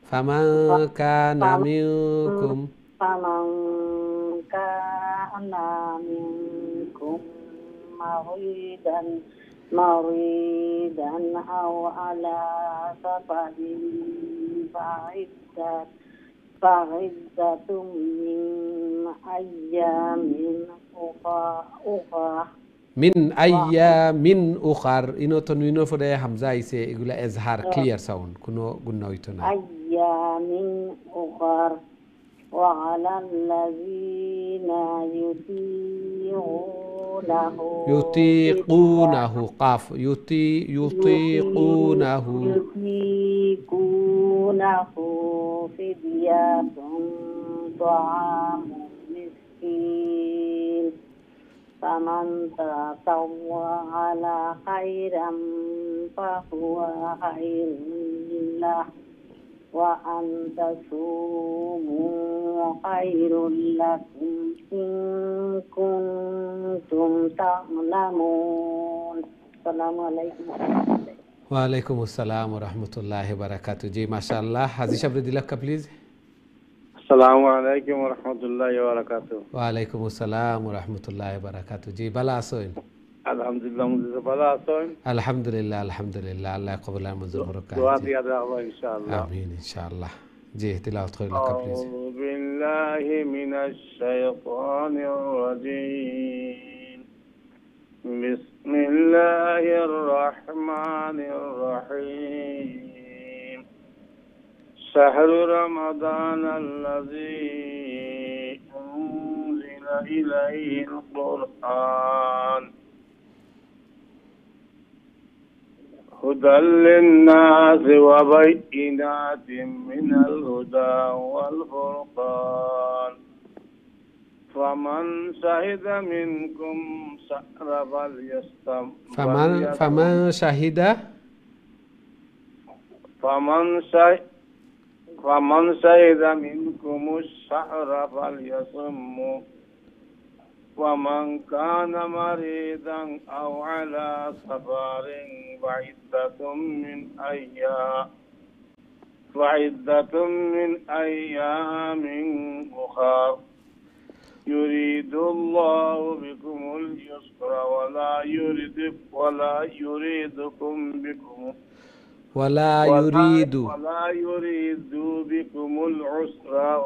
Speaker 1: ফামান কানা মিনকুম
Speaker 4: مريضا أو على سفر فعدة من أيام أخرى
Speaker 1: মিন আইয়ামিন উখার ইনো তনউইনের পরে হামজা আইছে, এগুলা এজহার ক্লিয়ার সাউন্ড, কোনো গুণ হইতো না।
Speaker 4: أيام أخر وعلى الذين يطيعونه
Speaker 1: يطيقونه قاف يطيقونه
Speaker 4: فدية طعام مسكين فمن تطوع على خيرا فهو خير له وأن تصوموا خير لكم إن كنتم تعلمون السلام عليكم
Speaker 1: ওয়ালাইকুম আসসালাম ওয়া রাহমাতুল্লাহি ওয়া বারাকাতুহু জি মাশাআল্লাহ হাজি সাহেব দিলাক্কা প্লিজ
Speaker 7: আসসালামু আলাইকুম ওয়া রাহমাতুল্লাহি ওয়া বারাকাতুহু
Speaker 1: ওয়ালাইকুম আসসালাম ওয়া রাহমাতুল্লাহি ওয়া বারাকাতুহু জি ভালো আছেন
Speaker 7: আলহামদুলিল্লাহ মুজিব ভালো আছেন
Speaker 1: আলহামদুলিল্লাহ আলহামদুলিল্লাহ আল্লাহ কবুল আর মঞ্জুর করুক
Speaker 7: দোয়া দিয়া দাও ইনশাআল্লাহ
Speaker 1: আমিন ইনশাআল্লাহ জি তিলাওয়াত করে লাক্কা প্লিজ
Speaker 7: আউযু বিল্লাহি মিনাশ শাইতানির রাজীম বিসমিল্লাহির রহমানির রহিম শাহরু রমাদান আল্লাযী উনজিলা ইলাইহিল কুরআন هدى للناس وبينات من الهدى والفرقان فمن شهد منكم شهر فليصم
Speaker 1: فمن شهد
Speaker 7: منكم الشهر فليصمه ومن كان مريضا أو على سفر فعدة من أيام أخر يريد الله بكم اليسر ولا يريد بكم العسر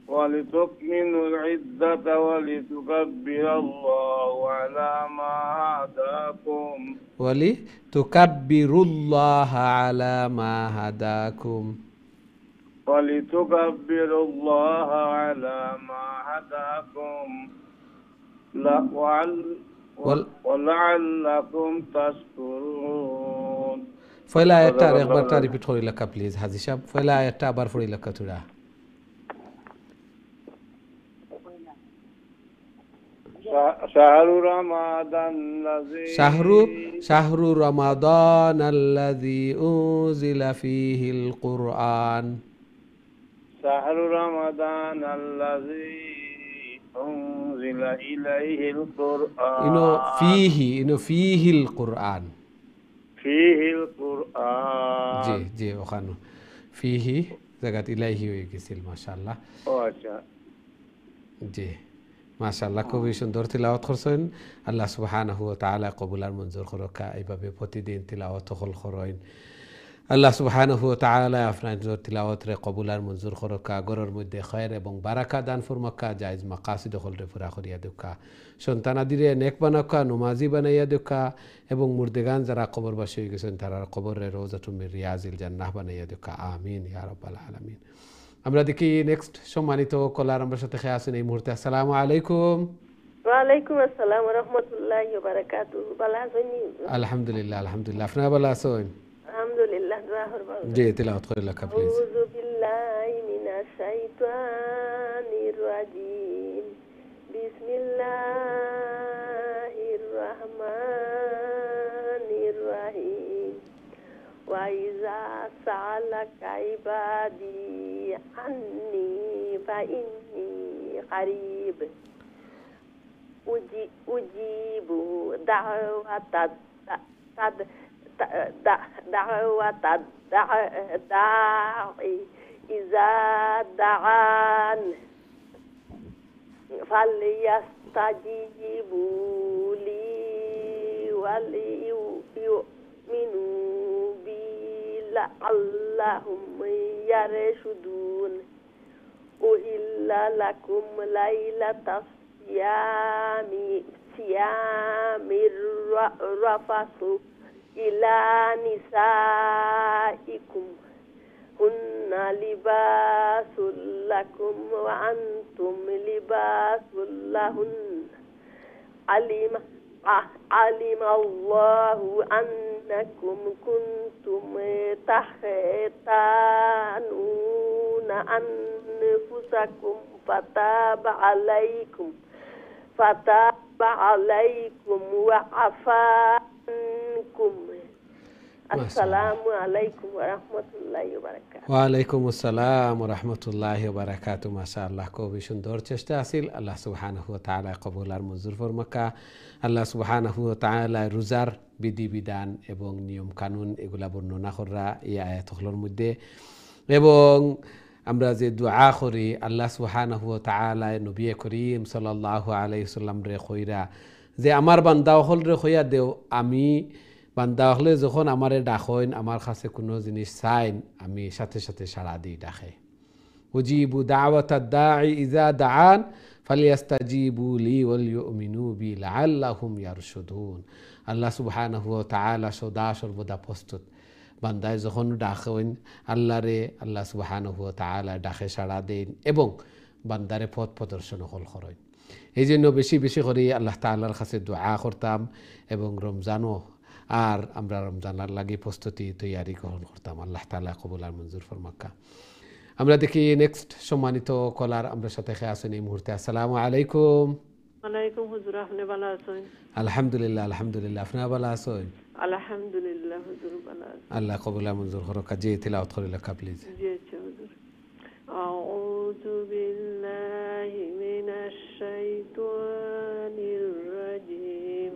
Speaker 7: ولتكملوا العدة ولتكبروا الله على ما هداكم
Speaker 1: ولتكبروا الله على ما هداكم
Speaker 7: ولعلكم تشكرون
Speaker 1: ফয়লা আয়াতটা আরেকবার রিপিট করে লেখা প্লিজ হাজি সাহেব ফয়লা আয়াতটা আবার পড়ে লেখা তোরা শাহরু রমাদান আল্লাযী উনজিলা ফীহিল কুরআন
Speaker 7: শাহরু রমাদান আল্লাযী উনজিলা ইলাইহিল কুরআন
Speaker 1: ফীহিল কুরআন
Speaker 7: ফীহিল কুরআন
Speaker 1: জি জি ওখানে ফীহি জায়গাত ইলাইহি হয়ে গেছিল মাশাআল্লাহ
Speaker 7: ও আচ্ছা
Speaker 1: জি মাশাআল্লাহ খুবই সুন্দর তিলাওয়াত করছেন আল্লাহ সুবহানাহু ওয়া তাআলা কবুল আর মঞ্জুর করুক এইভাবে প্রতিদিন তিলাওয়াত হল করেন আল্লাহ সুবহানাহু ওয়া তাআলা আপনার তিলাওয়াত রে কবুল আর মঞ্জুর করুক ঘরের মধ্যে খায়ের এবং বারাকা দান ফরমাকা জায়েজ মাকাসিদ হলরে পুরা করিয়া দেউকা সন্তানাদিরে নেক বানাকা নমাজি বানাইয়া দেউকা এবং মুর্দেগান যারা কবরবাসী হয়ে গেছেন তারা কবরে রওজাতুম মির রিয়াজিল জান্নাহ বানাইয়া দেউকা আমিন ইয়া রাব্বাল আলামিন আমরা দেখি নেক্সট সম্মানিত কলার আমরা সাথে খেয়ে আছেন এই মুহূর্তে আসসালামু আলাইকুম
Speaker 3: ওয়ালাইকুম আসসালাম ওয়া রাহমাতুল্লাহি ওয়া বারাকাতুহু ভালো আছেন
Speaker 1: আলহামদুলিল্লাহ আলহামদুলিল্লাহ আপনারা ভালো আছেন
Speaker 3: আলহামদুলিল্লাহ দোয়া করব
Speaker 1: জি তিলাওয়াত করে লেখা প্লিজ
Speaker 3: আউযু বিল্লাহি মিনাশ শাইতানির রাজীম বিসমিল্লাহির রাহমানির রাহিম ওয়া ইযা সালাকা ইবাদি আন্নি ফাইন্নি কারীব উজিবু দাওয়াতাদ দাঈ ইযা দাআন ফালইস্তাজিবু লি ওয়ালিয়ুমিনু বি লাআল্লাহুম ইয়ারশুদুন উহিল্লা লাকুম লাইলাতাস সিয়ামির রাফাসু
Speaker 8: إلى نسائكم هن لباس لكم وأنتم لباس لهن علم الله أنكم كنتم تختانون أنفسكم فتاب عليكم وعفى عنكم السلام عليكم ورحمة الله وبركاته
Speaker 1: ওয়ালাইকুম আসসালাম ওয়া রাহমাতুল্লাহি ওয়া বারাকাতুহু মাশাআল্লাহ খুবই সুন্দর চেষ্টা আছিল আল্লাহ সুবহানাহু ওয়া তাআলা কবুল আর মঞ্জুর ফরমাকা আল্লাহ সুবহানাহু ওয়া তাআলা রোজার বিধিবিধান এবং নিয়ম কানুন এগুলা বর্ণনা করা এই আয়াতগুলোর মধ্যে এবং আমরা যে দোয়া করি আল্লাহ সুবহানাহু ওয়া তাআলা নবী করিম সাল্লাল্লাহু আলাইহি ওয়াসাল্লাম রে কইরা যে আমার বান্দা হল রে কইয়া দেও আমি বান্দা হলে যখন আমারে ডাকইন আমার কাছে কোনো জিনিস চাইন আমি সাথে সাথে সাড়া দিই ডাকে উজিবু দাওয়াতাদ দাঈ ইযা দাআন ফালিয়াস্তাজিবু লি ওয়াল ইউমিনু বি লাআল্লাহুম ইয়ারশুদুন আল্লাহ সুবহানাহু ওয়া তাআলা সদা সর্বদা প্রস্তুত বান্দায় যখন ডাকইন আল্লাহরে আল্লাহ সুবহানাহু ওয়া তাআলা ডাকে সাড়া দেন এবং বান্দারে পথ প্রদর্শন হল করেন এই জন্য বেশি বেশি করে আল্লাহ তাআলার কাছে দোয়া করতাম এবং রমজানও আর আমরা রমজানের লাগি প্রস্তুতি তৈয়ারি গ্রহণ করতাম আল্লাহ তাআলা কবুল আর মঞ্জুর ফরমাকা আমরা দেখি নেক্সট সম্মানিত কলার আমরা সাথে আছেন এই মুহূর্তে আসসালামু আলাইকুম
Speaker 6: ওয়ালাইকুম হুজুর আপনি ভালো আছেন
Speaker 1: আলহামদুলিল্লাহ আলহামদুলিল্লাহ আপনি ভালো আছেন
Speaker 6: আলহামদুলিল্লাহ হুজুর ভালো আছেন
Speaker 1: আল্লাহ কবুল আর মঞ্জুর করুক জি তিলাওয়াত করিলে প্লিজ
Speaker 6: জি আচ্ছা হুজুর আউযু বিল্লাহি মিনাশ শাইতানির রাজিম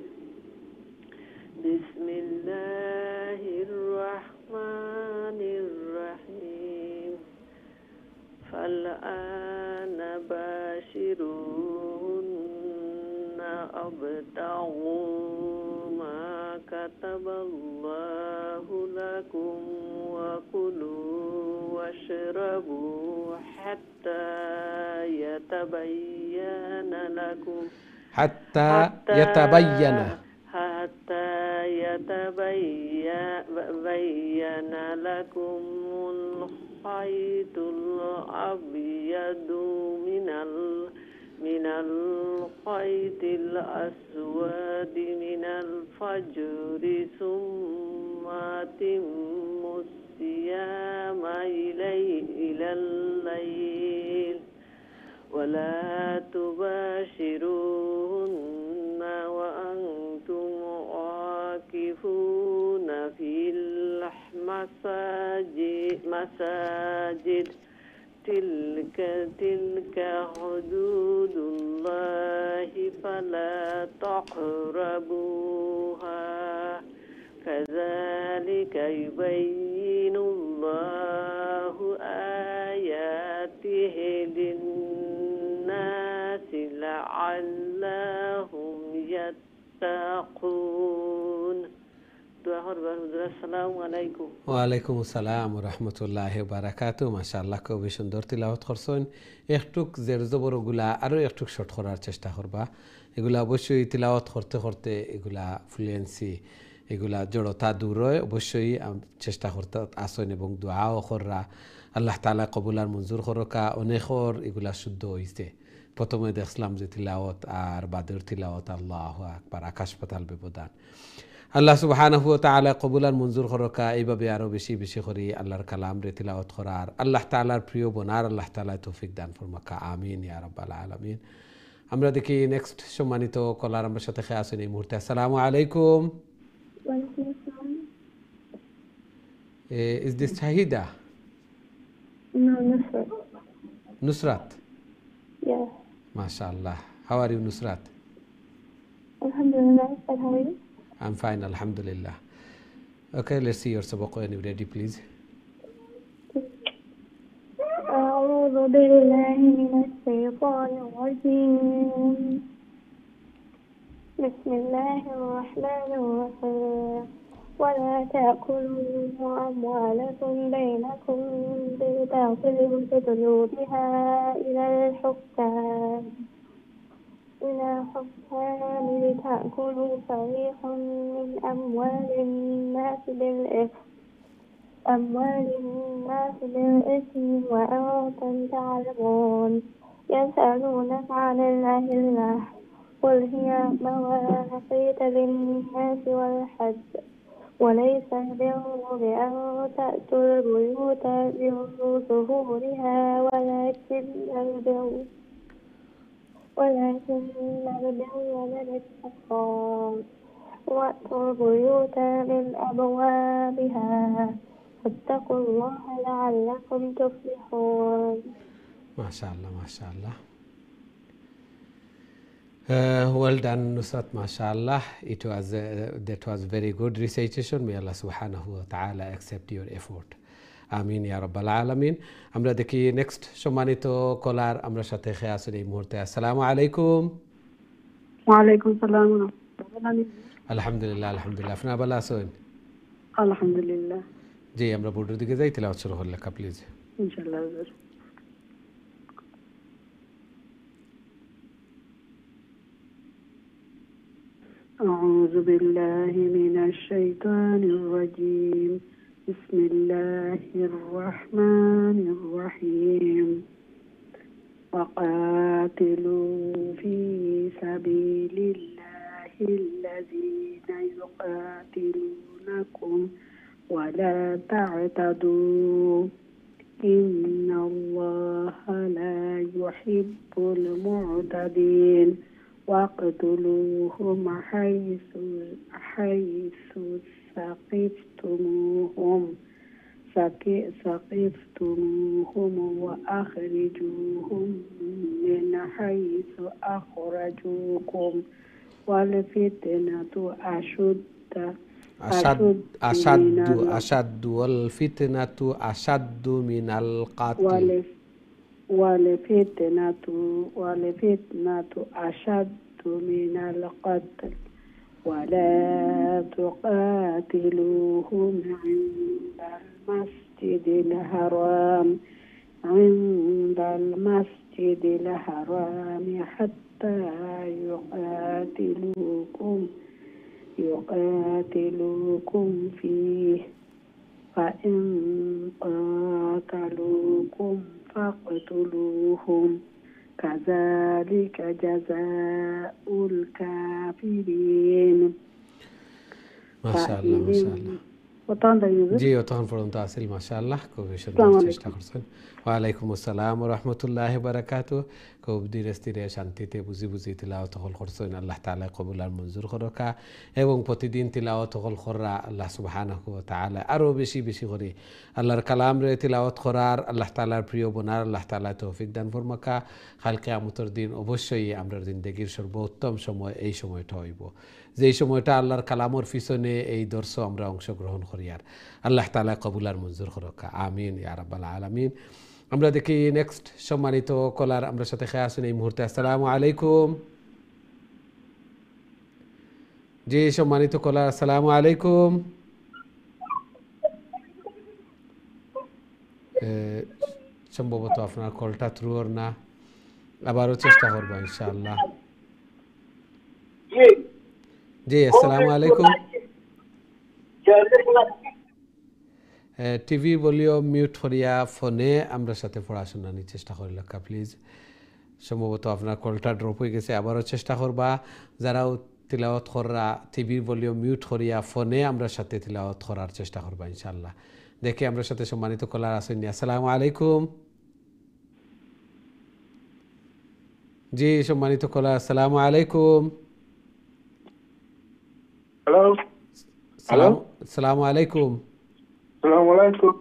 Speaker 6: বিসমিল্লাহির রাহমানির রাহিম ফালআনা বাশিরুহুন্না আবতাগু মা কাতাবাল্লাহু লাকুম ওয়া কুলু ওয়াশরাবু হাত্তা ইয়াতাবাyyana লাকুম
Speaker 1: হাত্তা ইয়াতাবাyyana
Speaker 6: لكم الخيط الأبيض من الخيط الأسود من الفجر ثم أتموا الصيام إلى الليل ولا تباشروهن وأنتم عاكفون في المساجد تلك حدود الله فلا تقربوها كذلك يبين الله آياته للناس لعلهم يتقون আসসালামু আলাইকুম
Speaker 1: ওয়ালাইকুম আসসালাম ওয়া রাহমাতুল্লাহি ওয়া বারাকাতুহু মাশাআল্লাহ খুবই সুন্দর তিলাওয়াত করছেন একটুক জের জবরগুলা আরো একটুক শর্ট করার চেষ্টা করবা এগুলা অবশ্যই তিলাওয়াত করতে করতে এগুলা ফ্লুয়েন্সি এগুলা জড়তা দূর হয় অবশ্যই চেষ্টা করতে আসেন এবং দোয়াও কররা আল্লাহ তাআলা কবুল আর মঞ্জুর করকা অনেকর এগুলা শুদ্ধ হইছে প্রথমে দেখলাম যে তিলাওয়াত আর বাদের তিলাওয়াত আল্লাহু আকবার আকাশ পাতাল ব্যবধান আল্লাহ সুবহানাহু ওয়া তাআলা কবুল আর মঞ্জুর করকা এইভাবে আরো বেশি বেশি করে আল্লাহর কালাম রে তিলাওয়াত করার আল্লাহ তাআলার প্রিয় বনার আল্লাহ তাআলা তৌফিক দান ফরমাকা আমিন ইয়া রাব্বাল আলামিন আমরা দেখি নেক্সট সম্মানিত কলার আমার সাথে আছেন এই মুহূর্তে আসসালামু আলাইকুম is this Shahida?
Speaker 2: No, Nusrat.
Speaker 1: Nusrat?
Speaker 2: Yes.
Speaker 1: MashaAllah. How are you, Nusrat?
Speaker 2: Alhamdulillah. How are you?
Speaker 1: I'm fine, Alhamdulillah. Okay, let's see your sabaq when you're ready, please.
Speaker 2: أعوذ بالله من الشيطان الرجيم. بسم الله الرحمن الرحيم. ولا تأكلوا أموالكم بينكم بالباطل وتدلوا بها إلى الحكام تأكلوا فريقا من أموال الناس بالإثم وأنتم تعلمون يسألونك عن الأهلة قل هي مواقيت للناس والحج وليس البر بأن تأتوا البيوت بظهورها ولكن البر من اتقى وأتوا البيوت من أبوابها واتقوا الله لعلكم تفلحون.
Speaker 1: ما شاء الله ما شاء الله. Well done, Nusrat, mashallah. That was very good recitation. May Allah subhanahu wa ta'ala accept your effort. আমিন ইয়া রাব্বাল আলামিন। আমরা দেখি next সম্মানিত কলার আমরা সাথে খেয়ে আসুন এই মুহূর্তে। আসসালামু আলাইকুম।
Speaker 6: ওয়ালাইকুম সালাম।
Speaker 1: আলহামদুলিল্লাহ আলহামদুলিল্লাহ। আপনারা ভালো আছেন?
Speaker 6: আলহামদুলিল্লাহ।
Speaker 1: জি, আমরা বোর্ডের দিকে যাই, তেলাওয়াত শুরু হল লেখা প্লিজ।
Speaker 6: ইনশাআল্লাহ। أعوذ بالله من الشيطان الرجيم. بسم الله الرحمن الرحيم. وقاتلوا في سبيل الله الذين يقاتلونكم ولا تعتدوا إن الله لا يحب المعتدين. واقتلوهم حيث ثقفتموهم وأخرجوهم من حيث أخرجوكم والفتنة
Speaker 1: أشد والفتنة أشد من القتل
Speaker 6: والفتنة أشد من القتل ولا تقاتلوهم عند المسجد الحرام حتى يقاتلوكم فيه فإن قاتلوكم فاقتلوهم كذلك جزاء الكافرين.
Speaker 1: ما شاء الله ما شاء الله. জি, তখন পর্যন্ত আসিল মাশাআল্লাহ, খুবই সুন্দর চেষ্টা করছেন। ওয়ালাইকুম আসসালাম ওয়া রাহমাতুল্লাহি ওয়া বারাকাতুহু। খুব ধীরে স্থিরে শান্তিতে বুঝি তিলাওয়াত হল করছেন। আল্লাহ তাআলা কবুল আর মঞ্জুর করকা এবং প্রতিদিন তিলাওয়াত হল করা আল্লাহ সুবহানাহু ওয়া তাআলা আরো বেশি বেশি করে আল্লাহর কালাম রে তিলাওয়াত করার, আল্লাহ তাআলার প্রিয় বনার আল্লাহ তাআলা তৌফিক দান ফরমাকা। কাল কিয়ামতের দিন অবশ্যই আমরা জিন্দেগির সর্বোত্তম সময় এই সময়টা হইব, যেই সময়টা আল্লাহর কালামর পিছনে এই দর্শ আমরা অংশগ্রহণ করি। আর আল্লাহ তাআলা কবুল আর মঞ্জুর করকা, আমিন ইয়া রাব্বাল আলামিন। আমরা দেখি নেক্সট সম্মানিত কলার আমরা সাথে খেয়ে আসুন এই মুহূর্তে। আসসালামু আলাইকুম। জি, সম্মানিত কলার আসসালামু আলাইকুম। সম্ভবত আপনার কলটা থ্রু ওর না, আবারও চেষ্টা করবো ইনশাআল্লাহ। জি, আসসালামু আলাইকুম। টিভি ভলিউম মিউট করিয়া ফোনে আমরা সাথে পড়াশোনা নিয়ে চেষ্টা করি লেখা প্লিজ। সম্ভবত আপনার কলটা ড্রপ হয়ে গেছে, আবারও চেষ্টা করবা। যারাও তিলাওয়াত করা টিভির ভলিউম মিউট করিয়া ফোনে আমরা সাথে তিলাওয়াত করার চেষ্টা করবা ইনশাআল্লাহ। দেখি আমরা সাথে সম্মানিত কলার আসেন। আসসালামু আলাইকুম। জি, সম্মানিত কলার আসসালামু আলাইকুম।
Speaker 7: হ্যালো
Speaker 1: আসসালামু আলাইকুম।
Speaker 7: আসসালামু আলাইকুম।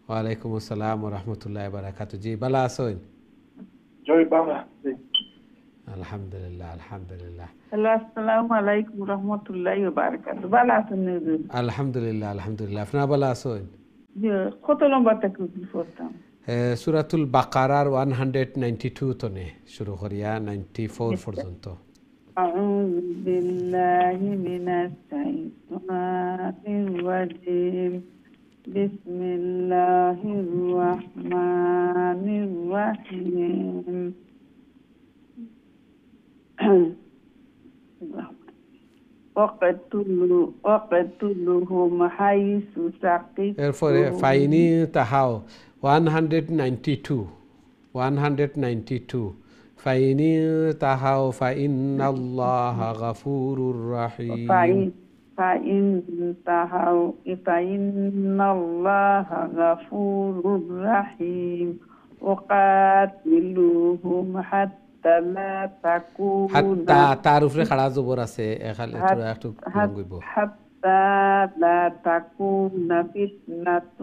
Speaker 1: ওয়ালাইকুম আসসালাম ওয়া রাহমাতুল্লাহি ওয়া বারাকাতুহু। জি, ভালো আছেন?
Speaker 7: জয় বাবা।
Speaker 1: আলহামদুলিল্লাহ আলহামদুলিল্লাহ।
Speaker 6: হ্যালো, আসসালামু আলাইকুম রাহমাতুল্লাহি ওয়া বারাকাতুহু। ভালো আছেন হুজুর?
Speaker 1: আলহামদুলিল্লাহ আলহামদুলিল্লাহ। আপনারা ভালো আছেন?
Speaker 6: জি, কত নম্বর থেকে পড়তাম?
Speaker 1: সূরাতুল বাকারার 192 তনে শুরু করিয়া 94 পর্যন্ত।
Speaker 6: أعوذ بالله من الشيطان الرجيم. بسم الله الرحمن الرحيم. وقتلهم حيث
Speaker 1: এরপরে
Speaker 6: ثقفتموهم
Speaker 1: ফাইনি তাহাও 192 ফাইনি তাহাও ফাইন্নাল্লাহা গাফুরুর রহিম
Speaker 6: فإن الله غفور رحيم وقاتلوهم حتى لا تكون
Speaker 1: হাত্তা তার উপরে খাড়া জবর আছে এখানে তোরা একটু লঙ্গিব
Speaker 6: حتى لا تكون فتنة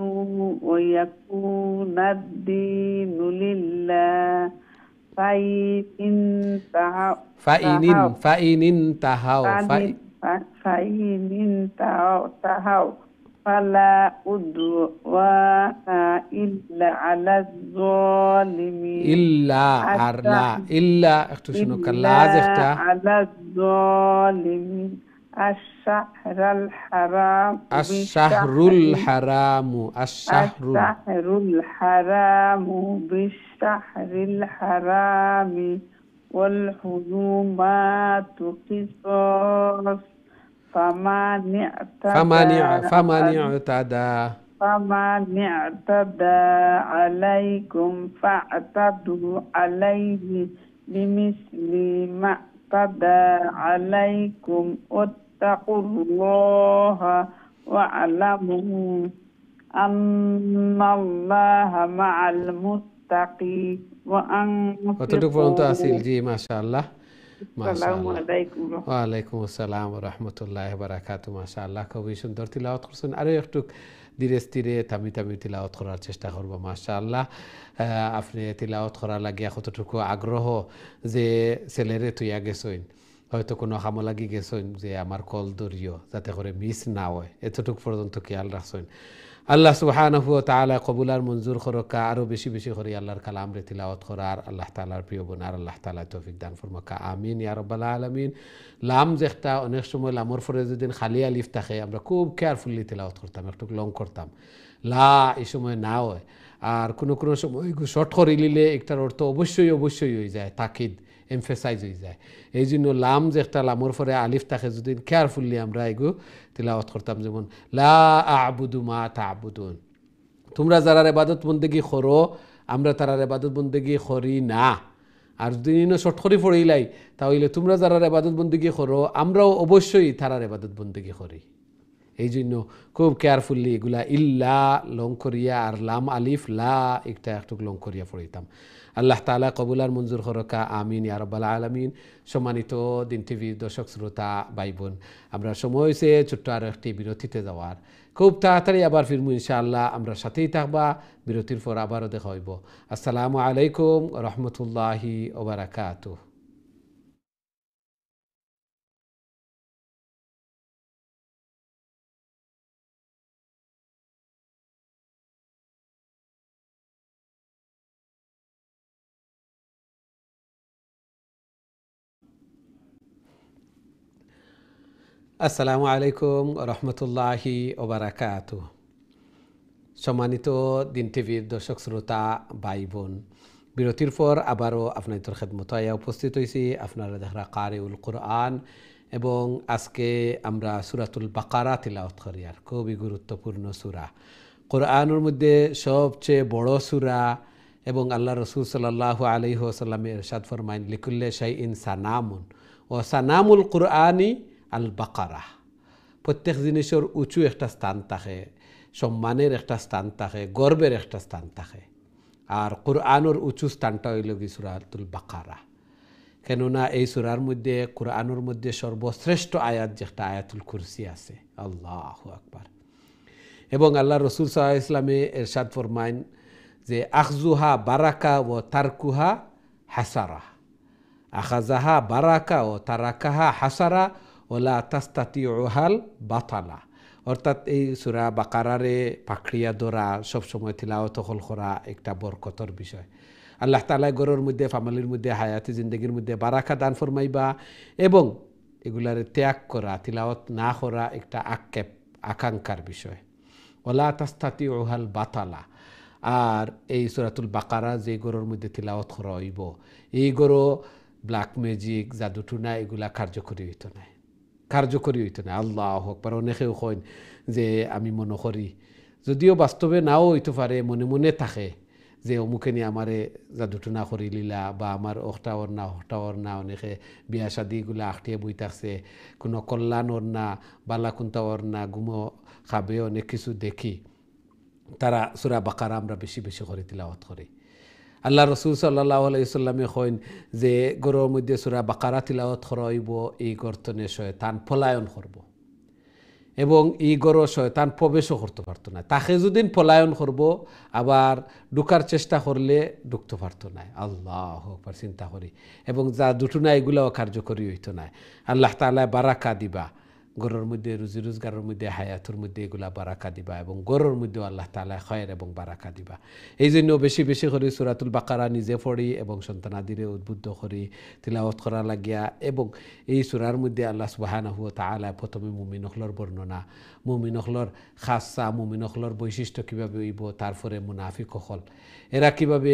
Speaker 6: ويكون الدين لله فإن
Speaker 1: তাহাও
Speaker 6: انتهوا فلا عدوان إلا على الظالمين
Speaker 1: ইল্লা একটু শুনো কাল্লাজ একটা
Speaker 6: على الظالمين الشهر الحرام
Speaker 1: الشهرul haramu
Speaker 6: الشهر الحرام بالشهر الحرام والحرمات قصاص فمن اعتدى عليكم فاعتدوا عليه بمثل ما اعتدى عليكم واتقوا الله واعلموا أن الله مع المتقين
Speaker 1: কতটুকু পর্যন্ত আসিল জি মাশাআল্লাহ
Speaker 6: আসসালামু আলাইকুম
Speaker 1: ওয়ালাইকুম আসসালাম ওয়া রাহমাতুল্লাহি ওয়া বারাকাতুহু মাশাআল্লাহ খুবই সুন্দর তিলাওয়াত করছেন আরো একটু ধীরে স্থিরে থামি তিলাওয়াত করার চেষ্টা করব মাশাআল্লাহ আপনি তিলাওয়াত করার লাগিয়া কতটুকু আগ্রহ যে ছেলেরে তুইয়া গেছইন হয়তো কোনো কামো লাগি গেছইন যে আমার কল ধরিও যাতে করে মিস না হয় এতটুকু পর্যন্ত খেয়াল রাখছইন আল্লাহ সুবহানাহু ওয়া তাআলা কবুল আর মঞ্জুর করকা আরো বেশি বেশি করে আল্লাহর কালাম রে তিলাওয়াত করার আল্লাহ তাআলার প্রিয় বোনার আল্লাহ তাআলা তৌফিক দান ফরমাকা আমিন ইয়া রাব্বাল আলামিন লাম যেটা অনেক সময় লামর পরে যদি খালি আলিফ থাকে আমরা খুব কেয়ারফুলি তিলাওয়াত করতাম একটু লং করতাম লা এই সময় না হয় আর কোনো কোনো সময় শর্ট করে নিলে একটার অর্থ অবশ্যই হয়ে যায় তাকিদ এমফেসাইজ হয়ে যায় এই জন্য লাম যে একটা লামর পরে আলিফ থাকে যদি কেয়ারফুলি আমরা এগু তিলাওয়াত করতাম যেমন লা আ'বুদু মা তা'বুদুন তোমরা যারা ইবাদত বন্দেগী করো আমরা তারার ইবাদত বন্দেগী করি না আর যদি শর্ট করে পড়িলাই তাহলে তোমরা যারা ইবাদত বন্দেগী করো আমরাও অবশ্যই তারার ইবাদত বন্দেগী করি এই জন্য খুব কেয়ারফুলি এগুলা ইল্লা লং করিয়া আর লাম আলিফ লা একটা একটু লং করিয়া পড়িতাম আল্লাহ তাআলা কবুল আর মঞ্জুর করকা আমিন ইয়া রাব্বাল আলামিন সম্মানিত দিন টিভির দর্শক শ্রোতা ভাই বোন আমরা সময় হয়েছে ছোট্ট আর একটি বিরতিতে যাওয়ার খুব তাড়াতাড়ি আবার ফিরবো ইনশাআল্লাহ আমরা সাথেই থাকবা বিরতির পর আবারও দেখা হইব আসসালামু আলাইকুম রহমতুল্লাহি ওয়া বারাকাতুহু আসসালামু আলাইকুম রহমতুল্লাহি ওয়া বারাকাতুহু সম্মানিত দিন টিভির দর্শক শ্রোতা ভাই বোন বিরতির পর আবারও আপনাদের খেদমত আয়া উপস্থিত হয়েছি আপনারা দেখা কারিউল কুরআন এবং আজকে আমরা সূরাতুল বাকারা তিলাওয়াত করি আর খুবই গুরুত্বপূর্ণ সূরা কোরআনের মধ্যে সবচেয়ে বড় সূরা এবং আল্লাহ রাসূল সাল্লাল্লাহু আলাইহি ওয়াসাল্লামের ইরশাদ ফরমায়েন লিকুল্লি শাইইন সানামুন ওয়া সানামুল কুরআনি আল বাকারা প্রত্যেক জিনিসের উঁচু একটা স্থান থাকে সম্মানের একটা স্থান থাকে গর্বের একটা স্থান থাকে আর কোরআনের উঁচু স্থানটা হইল কি সূরাতুল বাকারা কেননা এই সূরার মধ্যে কোরআনের মধ্যে সর্বশ্রেষ্ঠ আয়াত যেটা আয়াতুল কুরসি আছে আল্লাহু আকবার এবং আল্লাহ রাসূল সাল্লাল্লাহু আলাইহি ওয়াসাল্লামে ইরশাদ ফরমায়েন যে আখযুহা বারাকা ওয়া তারকুহা হাসারা আখাযাহা বারাকা ও তারাকাহা হাসারা ওলা তাস্তাতিউহাল বাতালা অর্থাৎ এই সূরা বাকারারে পাকড়িয়া ধরা সবসময় তিলাওয়াত করা একটা বরকতর বিষয় আল্লাহ তাআলা ঘরের মধ্যে ফ্যামিলির মধ্যে হায়াতি জিন্দগির মধ্যে বারাকা দান ফরমাইবা এবং এগুলারে ত্যাগ করা তিলাওয়াত না করা একটা আকাঙ্ক্ষার বিষয় ওলা তাস্তাতিউহাল বাতালা আর এই সূরাতুল বাকারা যে ঘরের মধ্যে তিলাওয়াত করা হইব এই ঘর ব্ল্যাক ম্যাজিক জাদুটুনা এগুলা কার্যকরী হইতো না কার্যকরী হইতো না। আল্লাহু আকবার। অনেকেও কইন যে আমি মনে করি, যদিও বাস্তবে নাও হইতে পারে, মনে মনে থাকে যে অমুকে নিয়ে আমারে জাদুটনা করি লীলা, বা আমার অষ্টাওর না অনেকে বিয়া শাদিগুলা আখটিয়ে বই থাকছে, কোনো কল্যাণ ওর না, বালাকুন্তা ওর না, গুমো খাবে, অনেক কিছু দেখি তারা সূরা বাকারা আমরা বেশি বেশি করে তিলাওয়াত করি। আল্লাহ রসুল সাল্লাল্লাহু আলাইহি ওয়াসাল্লামে কইন যে গরের মধ্যে সূরা বাকারা তিলাওয়াত করা হইব, এই গর্তনে শয়তান পলায়ন করব, এবং এই গড় শয়তান প্রবেশও করতে পারতো না। তাকে যদি পলায়ন করব, আবার ঢুকার চেষ্টা করলে ঢুকতে পারতো না। আল্লাহু আকবার। চিন্তা করি, এবং যা দুটো না এগুলাও কার্যকরী হইতো না। আল্লাহ তাআলা বারাকা দিবা, গরের মধ্যে রুজি রোজগারের মধ্যে, হায়াতের মধ্যে এগুলা বারাকা দিবা, এবং গরের মধ্যেও আল্লাহ তাআলা খয়ের এবং বারাকা দিবা। এই জন্য বেশি বেশি করে সূরাতুল বাকারা নিজে পড়ি এবং সন্তানাদিরে উদ্বুদ্ধ করি তিলাওয়াত করা লাগিয়া। এবং এই সূরার মধ্যে আল্লাহ সুবহানাহু ওয়া তাআলা প্রথমে মুমিন হলর বর্ণনা, মুমিন হলর খাসা, মুমিন হলর বৈশিষ্ট্য কীভাবে হইব, তারপরে মুনাফিক হল এরা কীভাবে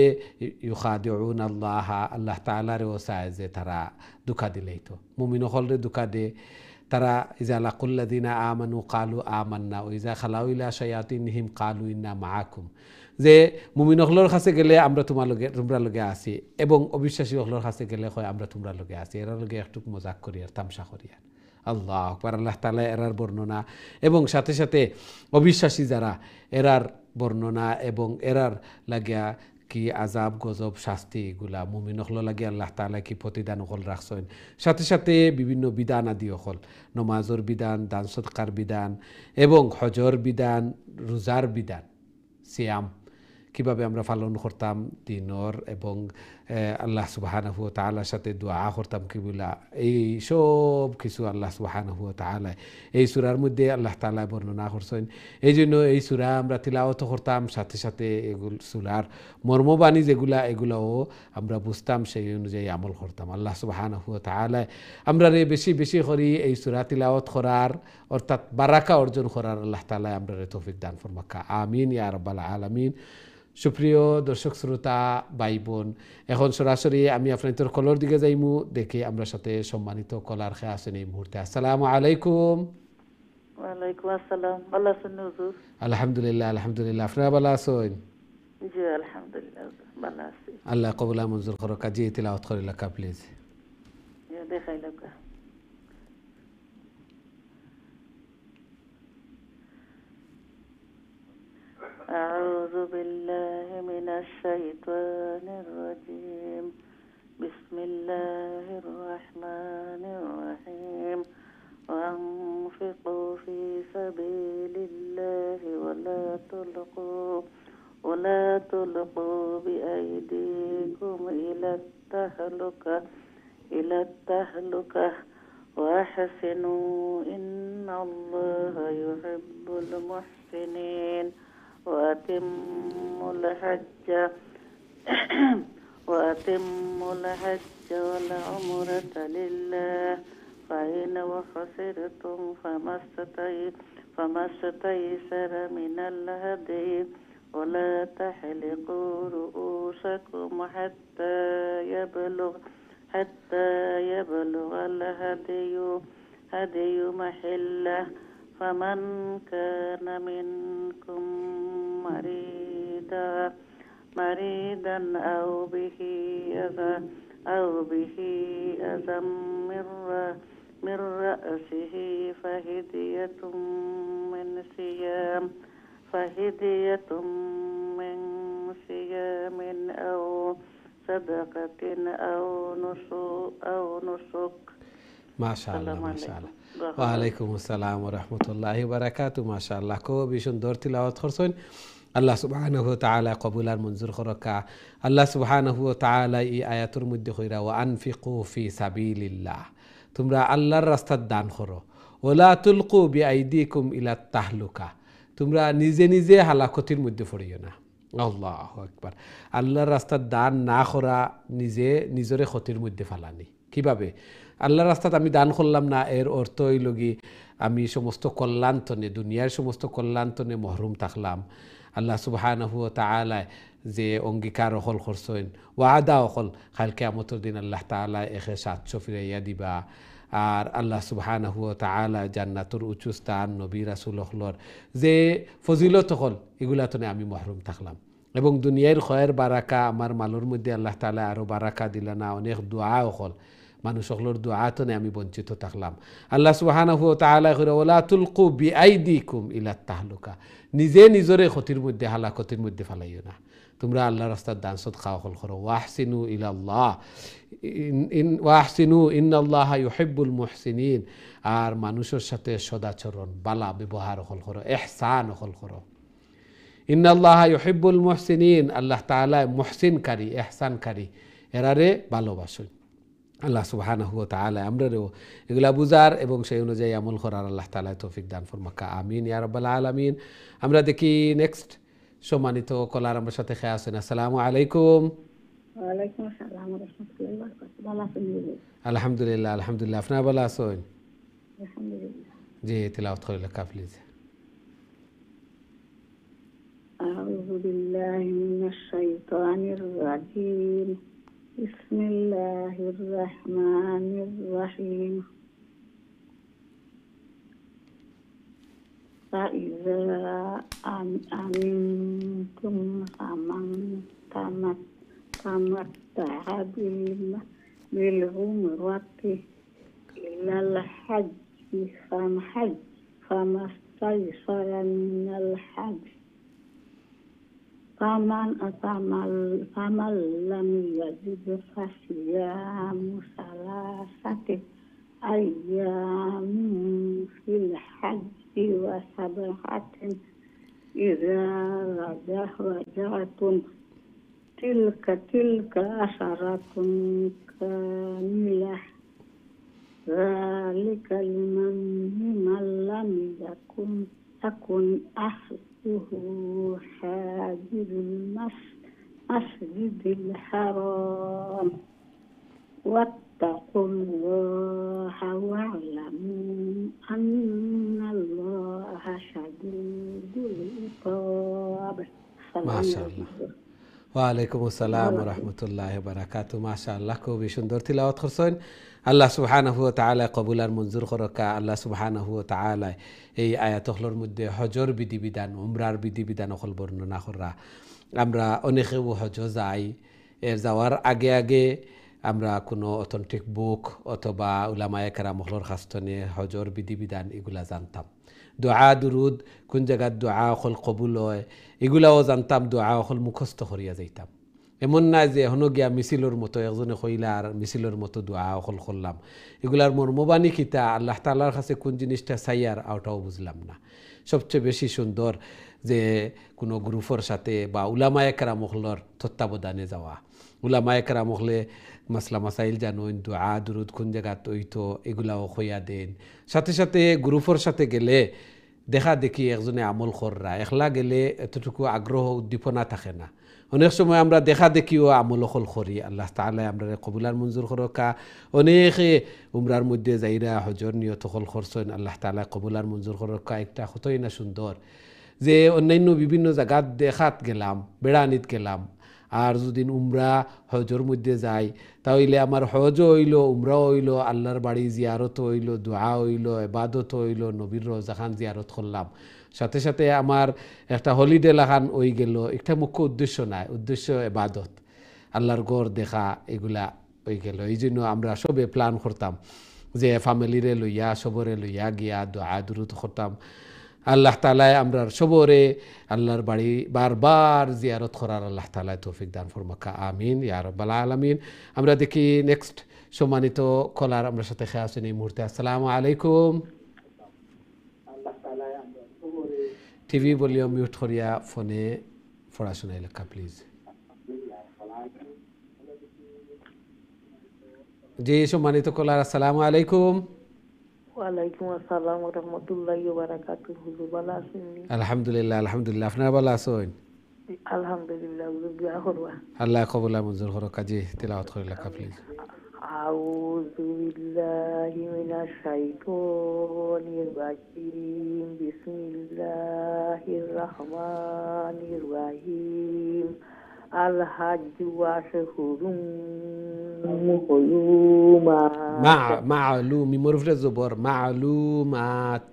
Speaker 1: ইউখাদিউন আল্লাহ, আল্লাহ তাআলারেও চায় যে তারা দুঃখা দিলেই তো মুমিন হলরে দুঃখা দে। তারা ইজা লাকুল্লাযিনা আমানু কালু আমান্না ও ইজা খালাউ ইলা শায়াতিনহিম কালু ইন্না মাআকুম, যে মুমিন হলর কাছে গেলে আমরা তোমরা লগে আছি, এবং অবিশ্বাসী হলর কাছে গেলে হয় আমরা তোমরা লগে আছি, এরা লগে একটু মজাক করি আর তামসা করি আর। আল্লাহ আকবার। আল্লাহ তাআলা এরার বর্ণনা, এবং সাথে সাথে অবিশ্বাসী যারা এরার বর্ণনা, এবং এরার লাগিয়া কি আজাব গজব শাস্তি এগুলা মুমিন হল লাগে আল্লাহ তাআলা কি প্রতিদান হল রাখছেন। সাথে সাথে বিভিন্ন বিধান আদি হল, নমাজর বিধান, দান সদকার বিধান, এবং হজর বিধান, রোজার বিধান, সিয়াম কিভাবে আমরা পালন করতাম দিনর, এবং আল্লাহ সুবহানাহু ওয়া তাআলার সাথে দোয়া করতাম কিবুলা, এই সব কিছু আল্লাহ সুবহানাহু ওয়া তাআলা এই সূরার মধ্যে আল্লাহ তাআলা বর্ণনা করছেন। এই জন্য এই সূরা আমরা তিলাওয়াত করতাম, সাথে সাথে এগুলো সূরার মর্মবাণী যেগুলা এগুলাও আমরা বুঝতাম, সেই অনুযায়ী আমল করতাম। আল্লাহ সুবহানাহু ওয়া তাআলা আমরা বেশি বেশি করি এই সূরা তিলাওয়াত করার, অর্থাৎ বারাকা অর্জন করার আল্লাহ তাআলা আমরা তৌফিক দান ফরমাক্কা। আমিন ইয়া রাব্বাল আলামিন। সুপ্রিয় দর্শক শ্রোতা ভাই বোন, এখন সরাসরি আমি আপনাদের কলর দিকে যাইমু, দেখে আমরা সাথে সম্মানিত কলার খেয়ে আছেন এই মুহূর্তে। আসসালামু আলাইকুম।
Speaker 3: ওয়ালাইকুম আসসালাম। ভালো আছেন হুজুর?
Speaker 1: আলহামদুলিল্লাহ, আলহামদুলিল্লাহ। আপনারা ভালো আছেন?
Speaker 3: জি আলহামদুলিল্লাহ ভালো আছি।
Speaker 1: আল্লাহ কবুল মঞ্জুর করো। কাজী তিলাওয়াত করে লেখা প্লিজ।
Speaker 3: দেখাই লেখা। أعوذ بالله من الشيطان الرجيم. بسم الله الرحمن الرحيم. وأنفقوا في سبيل الله ولا تلقوا بأيديكم إلى التهلكة وأحسنوا إن الله يحب المحسنين. وأتموا الحج والعمرة لله فإن وخسرتم فما استيسر من الهدي ولا تحلقوا رؤوسكم حتى يبلغ الهدي محله. فمن كان منكم مريضا أو به أذى من رأسه فهدية من صيام أو صدقة أو نسك.
Speaker 1: মাশাআল্লাহ মাশাআল্লাহ। ওয়া আলাইকুম আসসালাম ওয়া রাহমাতুল্লাহি ওয়া বারাকাতুহু। মাশাআল্লাহ, খুব সুন্দর তিলাওয়াত করছেন। আল্লাহ সুবহানাহু ওয়া তাআলা কবুল আর মঞ্জুর করকা। আল্লাহ সুবহানাহু ওয়া তাআলা এই আয়াতের মধ্যে কইরা ওয়া আনফিকু ফি সাবিলিল্লাহ, তোমরা আল্লাহর রাস্তায় দান করো। ওয়ালা তুলকু বিআইদিকুম ইলা তাহলুকা, তোমরা নিজে নিজে হালাকতির মধ্যে পড়িও না। আল্লাহু আকবার। আল্লাহর রাস্তায় দান না করা নিজরে ক্ষতির মধ্যে ফালানি। কিভাবে? আল্লাহর রাস্তাত আমি দান করলাম না, এর অর্থ হইল কি আমি সমস্ত কল্যাণতনে, দুনিয়ার সমস্ত কল্যাণতনে মহরুম থাকলাম। আল্লাহ সুবহানাহু ওয়া তাআলা যে অঙ্গীকার অকল করছেন, ওয়াদা অকল, কাল কিয়ামতের দিন আল্লাহ তাআলা 100 ফিরাইয়া দিবা। আর আল্লাহ সুবহানাহু ওয়া তাআলা জান্নাতুর উঁচু স্থান নবী রাসূল হলর যে ফজিলত হল এগুলা তো আমি মাহরুম থাকলাম এবং দুনিয়ার খয়ের বারাকা আমার মালুর মধ্যে আল্লাহ তাআলা আরো বারাকা দিলা না অনেক দোয়া হল মানুষ সকলের দোয়া তো আমি বঞ্চিত থাকলাম আল্লাহ সুবহানাহু ওয়া তাআলা কইরা ওয়ালা তুলকু বিআইদিকুম ইলা তাহলুকা নিজে নিজরে ক্ষতির মধ্যে হালাকতির মধ্যে ফেলাইও না তোমরা আল্লাহর রাস্তার দান সদকা হল করো ওয়াহসিনু ইলাল্লাহ ওয়াহসিনু ইন্নাল্লাহা ইউহিব্বুল মুহসিনিন আর মানুষের সাথে সদাচরণ বালা ব্যবহার হল করো ইহসান হল করো ইন্নাল্লাহা ইউহিব্বুল মুহসিনিন আল্লাহ তাআলা মুহসিনকারী ইহসানকারী এরারে ভালোবাসেন আল্লাহ সুবহানাহু ওয়া তাআলা আমরাও এগুলা বুঝার এবং সেই অনুযায়ী আমল করার আল্লাহ তাআলা তৌফিক দান ফরমাকা আমিন ইয়া রাব্বাল আলামিন আমরা দেখি নেক্সট সম্মানিত কলার আমার সাথে খেয়ে আছেন আসসালামু আলাইকুম
Speaker 4: ওয়ালাইকুম আসসালাম ওয়া রাহমাতুল্লাহি ওয়া বারাকাতুহু ভালো আছেন
Speaker 1: আলহামদুলিল্লাহ আলহামদুলিল্লাহ আপনারা ভালো আছেন
Speaker 4: আলহামদুলিল্লাহ
Speaker 1: জি তিলাওয়াত করে লেখা প্লিজ
Speaker 4: أعوذ بالله من الشيطان الرجيم بسم الله الرحمن الرحيم فإذا أمنتم فمن تمتع بالعمرة إلى الحج فما استيسر من الحج فمن لم يجد فصيام 3 أيام في الحج و7 إذا رجعتم تلك 10 كاملة ذلك لمن لم يكن أهله حاضر المسجد الحرام واتقوا الله واعلموا أن الله شديد العقاب.
Speaker 1: ما شاء الله ওয়ালাইকুম আসসালাম ওয়া রাহমাতুল্লাহি ওয়া বারাকাতুহু মাশাআল্লাহ খুবই সুন্দর তিলাওয়াত করছেন আল্লাহ সুবহানাহু ওয়া তাআলা কবুল আর মঞ্জুর করকা আল্লাহ সুবহানাহু ওয়া তাআলা এই আয়াতগুলোর মধ্যে হজর বিধিবিধান উমরার বিধিবিধান সকল বর্ণনা করা আমরা অনেকেও হজ যাই এর যাওয়ার আগে আগে আমরা কোনো অথেন্টিক বুক অথবা উলামায়ে কেরামহলর কাছ থেকে হজর বিধিবিধান এগুলা জানতাম দোয়া দুরুদ কোন জায়গার দোয়া অকল কবুল হয় এগুলাও জানতাম দোয়া অকল মুখস্থ করিয়া যাইতাম এমন না যে এখনো গিয়া মিছিলর মতো একজনে কইলা আর মিছিলর মতো দোয়া অকল করলাম এগুলার মর্মবাণী কিতা আল্লাহ তাআলার কাছে কোন জিনিসটা চাইয়ার ওটাও বুঝলাম না সবচেয়ে বেশি সুন্দর যে কোনো গ্রুপের সাথে বা উলামায়ে কেরামহলর তত্ত্বাবধানে যাওয়া উলামায়ে কেরামহলে মাসলা মাসাইল জানুন দোয়া দুরুদ কোন জায়গা তৈতো এগুলাও কইয়া দেন সাথে সাথে গ্রুপের সাথে গেলে দেখা দেখি একজনে আমল কররা একলা গেলে এতটুকু আগ্রহ উদ্দীপনা থাকে না অনেক সময় আমরা দেখা দেখিও আমল অকল করি আল্লাহ তাআলা আমরা কবুলার মঞ্জুর করকা অনেকে উমরার মধ্যে যাইরা হজর নিয়ত অকল করছেন আল্লাহ তাআলা কবুলার মঞ্জুর করকা একটা কতই না সুন্দর যে অন্যান্য বিভিন্ন জায়গাত দেখাত গেলাম বেড়ানিত গেলাম আর যদি উমরা হজর মধ্যে যাই তাহলে আমার হজও হইল উমরাও হইল আল্লাহর বাড়ি জিয়ারত হইল দোয়া হইল ইবাদত হইল নবীর রোজাখান জিয়ারত করলাম সাথে সাথে আমার একটা হলিডে লাগান হয়ে গেল একটা মুখ্য উদ্দেশ্য নাই উদ্দেশ্য ইবাদত আল্লাহর ঘর দেখা এগুলা হয়ে গেল এই জন্য আমরা সবে প্ল্যান করতাম যে ফ্যামিলিরে লইয়া সবরে লইয়া গিয়া দোয়া দুরুদ করতাম আল্লাহ তাআলা আমরা সবরে আল্লাহর বাড়ি বারবার জিয়ারত করার আল্লাহ তাআলা তৌফিক দান ফরমাকা আমিন ইয়া রাব্বাল আলামিন আমরা দেখি নেক্সট সম্মানিত কলার আমরা সাথে খেয়ে আছেন এই মুহূর্তে আসসালামু আলাইকুম টিভি ভলিউম মিউট করিয়া ফোনে পড়াশোনা লেখা প্লিজ জি সম্মানিত কলার আসসালামু আলাইকুম
Speaker 3: ওয়ালাইকুম আসসালাম ওয়া রাহমাতুল্লাহি ওয়া বারাকাতুহু হুজুর ভালো আছেন
Speaker 1: আলহামদুলিল্লাহ আলহামদুলিল্লাহ আপনারা ভালো আছেন
Speaker 3: আলহামদুলিল্লাহ হুজুর দোয়া করবা
Speaker 1: আল্লাহ কবুল মঞ্জুর করুক কাজী তেলাওয়াত করে লেখা প্লিজ
Speaker 3: আউযু বিল্লাহি মিনাশ শাইতানির রাজিম বিসমিল্লাহির রহমানির রহিম আল হাজ্জু আশহুরুম হুরুমাত
Speaker 1: معلوم مرفر الزبر معلومات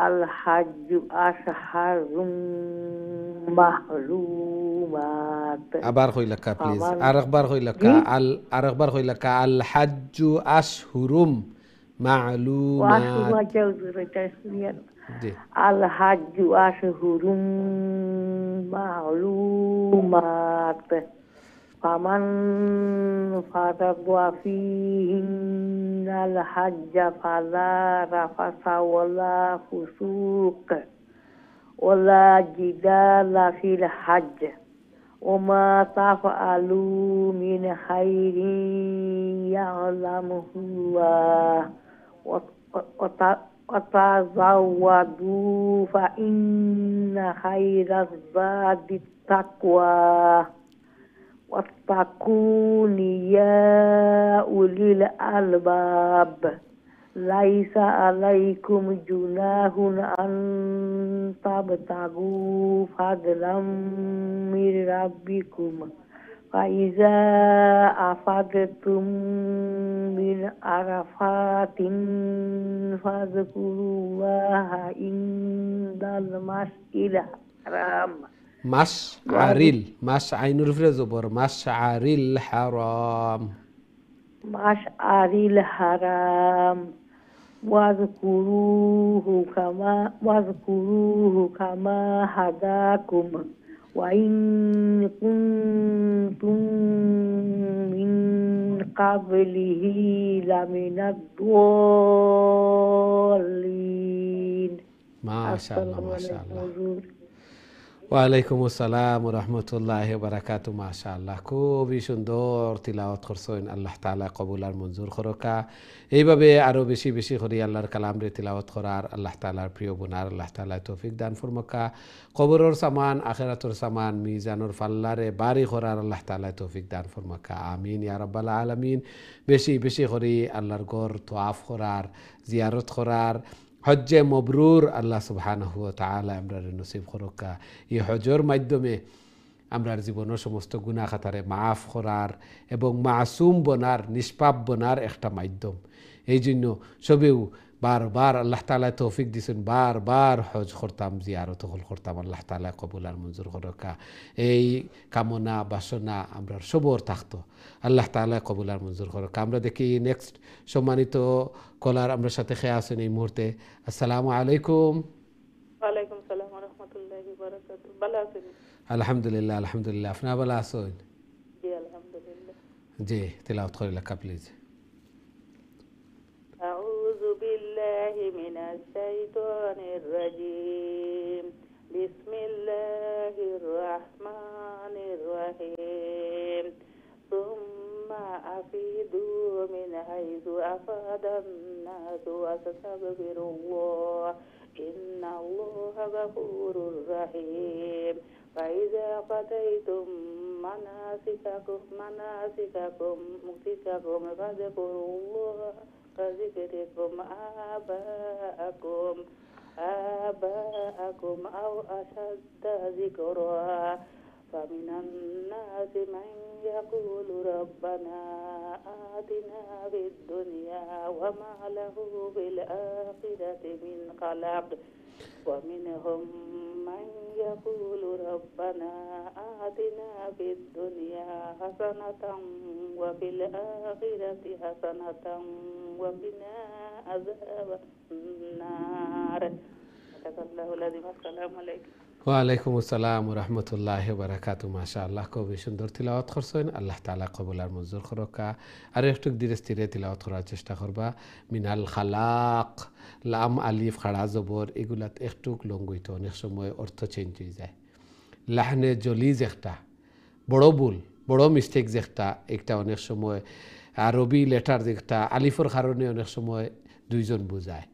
Speaker 3: আল হাজ্জু আশহারুম মাহলুমাত
Speaker 1: আবার কই লেখা প্লিজ আরেকবার কই লেখা আরেকবার কই লেখা আল হাজ্জ আশহুরুম মালুমাত জি
Speaker 3: আল হাজ্জু আশহুরুম মালুমাত ফামান ফারাদা ফীহিন্নাল হাজ্জা ফালা রাফাসা ওয়ালা ফুসুক ওয়ালা জিদালা ফিল হাজ্জ ওমা তাফআলু মিন খাইরিন ইয়ালামহু ওয়াতাযাওয়াদু ফাইন্না খাইরাজ যাদি তাকওয়া ওয়াত্তাকুনি ইয়া উলিল আলবাব লাইসা আলাইকুম জুনাহুন আন তাবতাগু ফাদলাম মির রাব্বিকুম ফাইজা আফাদতুম মিন আরাফাতিন ফাযকুরুল্লাহা ইনদাল মাশইল হারাম
Speaker 1: মাস আইনুর ফিরে জবর মাশআরিল হারাম
Speaker 3: মাশআরিল হারাম ওয়াজকুরুহু কামা হাদাকুম ওয়া ইন কুনতুম মিন ক্বাবলিহি লামিনাদ দাল্লিন।
Speaker 1: মাশাআল্লাহ মাশাআল্লাহ। ওয়ালাইকুম আসসালাম ওয়া রাহমাতুল্লাহি ওয়া বারাকাতুহু। মাশাআল্লাহ, খুবই সুন্দর তিলাওয়াত করছেন। আল্লাহ তাআলা কবুল আর মঞ্জুর করকা। এইভাবে আরো বেশি বেশি করে আল্লাহর কালাম রে তিলাওয়াত করার আল্লাহ তাআলার প্রিয় বোনার আল্লাহ তাআলা তৌফিক দান ফরমাকা। কবরের সামান আখিরাতের সামান মিজানুর ফাল্লারে বারি করার আল্লাহ তাআলা তৌফিক দান ফরমাকা। আমিন ইয়া রাব্বাল আলামিন। বেশি বেশি করে আল্লাহর ঘর তোয়াফ করার, জিয়ারত করার, হজ্জে মবরুর আল্লাহ সুবহানাহু ওয়া তাআলা আমরা নসিব করকা। এই হজের মাধ্যমে আমরা জীবনের সমস্ত গুনাহ খাতারে মাফ করার এবং মাসুম বনার, নিষ্পাপ বনার একটা মাধ্যম। এই জন্য সবেও বারবার আল্লাহ তাআলা তৌফিক দিয়েছেন, বারবার হজ করতাম, জিয়ারত করতাম। আল্লাহ তাআলা কবুল আর মঞ্জুর করকা। এই কামনা বাসনা আমরা সবর থাকতো। আল্লাহ তাআলা কবুল আর মঞ্জুর করকা। আমরা দেখি নেক্সট সম্মানিত কলার আমরা সাথে খেয়ে আছেন এই মুহূর্তে। আসসালামু আলাইকুম।
Speaker 6: ওয়ালাইকুম সালাম ওয়া রাহমাতুল্লাহি ওয়া বারাকাতুহু। ভালো আছেন?
Speaker 1: আলহামদুলিল্লাহ আলহামদুলিল্লাহ। আপনারা ভালো আছেন?
Speaker 6: জি আলহামদুলিল্লাহ।
Speaker 1: জি, তিলাওয়াত করে লেখা প্লিজ।
Speaker 6: আউযু বিল্লাহি মিনাশ শাইতানির রাজীম। বিসমিল্লাহির রাহমানির রাহিম। সুম্মা আফিদু মিন হাইযু আফাদান নাসু ওয়াস্তাগফিরুল্লাহ ইন্নাল্লাহা গফুরুর রাহিম। ফাইযা কাদাইতুম মানাসিকাকুম ফাযকুরুল্লাহ কাযিকরিকুম আবাআকুম আও আশাদ্দা যিকরা। ফামিনান নাসি মান ইয়াকুলু রাব্বানা আতিনা ফিদ দুনিয়া ওয়া মা লাহু ফিল আখিরাতি মিন খালাক। ومنهم من يقول ربنا آتنا في الدنيا حسنة وفي الآخرة حسنة وقنا عذاب النار. صدق الله العظيم. السلام عليكم।
Speaker 1: ওয়ালাইকুম আসসালাম ওয়া রাহমাতুল্লাহি ওয়া বারাকাতুহু। মাশাআল্লাহ, খুবই সুন্দর তিলাওয়াত করছেন। আল্লাহ তাআলা কবুল আর মঞ্জুর করকা। আর একটু ধীরে ধীরে তিলাওয়াত করার চেষ্টা করবা। মিনাল খালাক, লাম আলিফ খাড়া জবর এগুলাত একটু লঙ্গইতো, অনেক সময় অর্থ চেঞ্জ হয়ে যায়। লাহনে জলিজ একটা বড় ভুল, বড় মিস্টেক যেটা, একটা অনেক সময় আরবি লেটার যেটা আলিফের কারণে অনেক সময় দুইজন বুঝায়,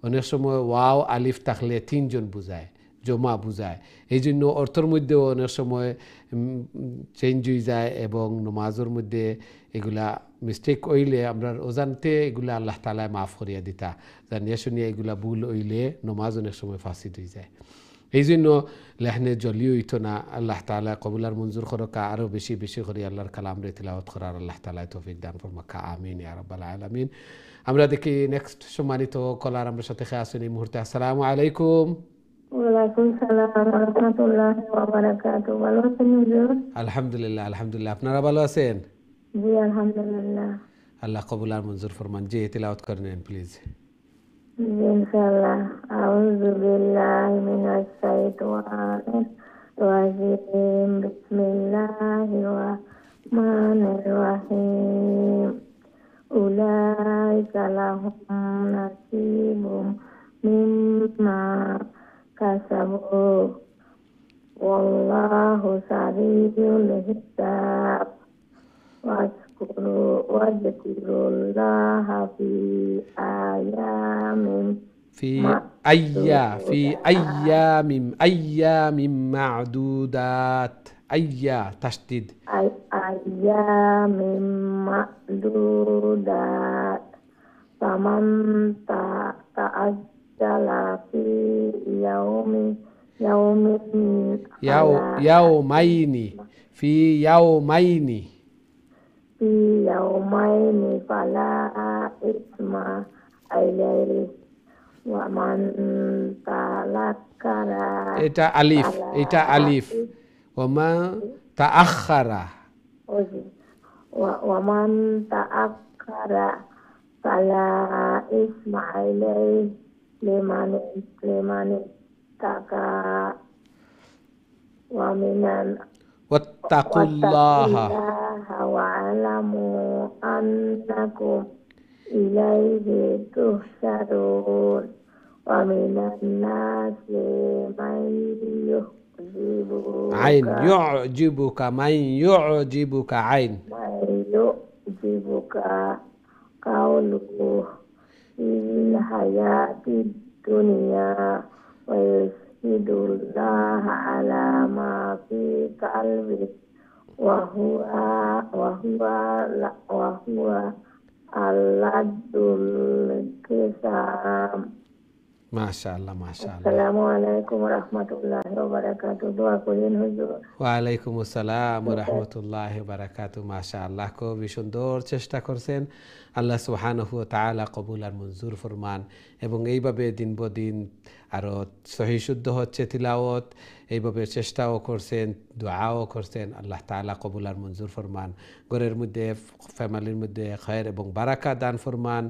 Speaker 1: অনেক সময় ওয়াও আলিফ থাকলে তিনজন বুঝায়, জমা বুঝায়। এই জন্য অর্থের মধ্যেও অনেক সময় চেঞ্জ হয়ে যায় এবং নমাজের মধ্যে এগুলা মিস্টেক হইলে আমরা অজান্তে এগুলা আল্লাহ তাআলা মাফ করিয়া দিতা। জানিয়া শুনিয়া এগুলা ভুল হইলে নমাজ অনেক সময় ফাঁসিদ হয়ে যায়। এই জন্য লেহনে জলিও হইতো না। আল্লাহ তাআলা কবুলার মঞ্জুর করকা, আরো বেশি বেশি করে আল্লাহর কালাম রে তিলাওয়াত করার আল্লাহ তাআলা তৌফিক দান ফরমাকা, আমিন ইয়া রাব্বাল আলামিন। আমরা দেখি নেক্সট সম্মানিত কলার আমরা সাথে আছেন এই মুহূর্তে। আসসালামু আলাইকুম।
Speaker 5: ওয়ালাইকুম সালাম ওয়া রাহমাতুল্লাহি ওয়া বারাকাতুহু। ভালো আছেন হুজুর?
Speaker 1: আলহামদুলিল্লাহ, আলহামদুলিল্লাহ। আপনারা ভালো আছেন?
Speaker 5: জি আলহামদুলিল্লাহ।
Speaker 1: আল্লাহ কবুলার মঞ্জুর ফরমান। জি তিলাওয়াত করেন প্লিজ।
Speaker 5: জি ইনশাআল্লাহ। আউযু বিল্লাহি মিনাশ শাইতানির রাজিম। বিসমিল্লাহির রাহমানির রাহিম। উলাইকা লাহুম নাসিবুম মিম্মা কাসাবু ওয়াল্লাহু সারিউল হিসাব। ওয়াজকুরুল্লাহা ফি আয়ামিন
Speaker 1: في أيام معدودات. أيا تشديد.
Speaker 5: أيام معدودات. فمن تعجل في يومين فلا إثم عليه ومن تذكر
Speaker 1: এটা আলিফ ওমা তাআখারা
Speaker 5: ومن تأخر فلا إثم عليه لمن اتقى
Speaker 1: واتقوا الله
Speaker 5: واعلموا أنكم إليه تحشرون ومن الناس من
Speaker 1: يعجبك عين
Speaker 5: يعجبك قوله في الحياة الدنيا ويشهد الله على ما في قلبه وهو ألد الخصام.
Speaker 1: মাশাআল্লাহ, মাশাআল্লাহ।
Speaker 5: আসসালামু আলাইকুম ওয়া রাহমাতুল্লাহি ওয়া বারাকাতুহু। দোয়া করেন হুজুর।
Speaker 1: ওয়া আলাইকুম আসসালাম ওয়া রাহমাতুল্লাহি ওয়া বারাকাতুহু। মাশাআল্লাহ, খুবই সুন্দর চেষ্টা করছেন। আল্লাহ সুবহানাহু ওয়া তাআলা কবুল আর মঞ্জুর ফরমান এবং এইভাবে দিন বদিন আরো সহি শুদ্ধ হচ্ছে তিলাওয়াত, এইভাবে চেষ্টাও করছেন, দোয়াও করছেন। আল্লাহ তাআলা কবুল আর মঞ্জুর ফরমান, ঘরের মধ্যে ফ্যামিলির মধ্যে খায়ের এবং বারাকা দান ফরমান।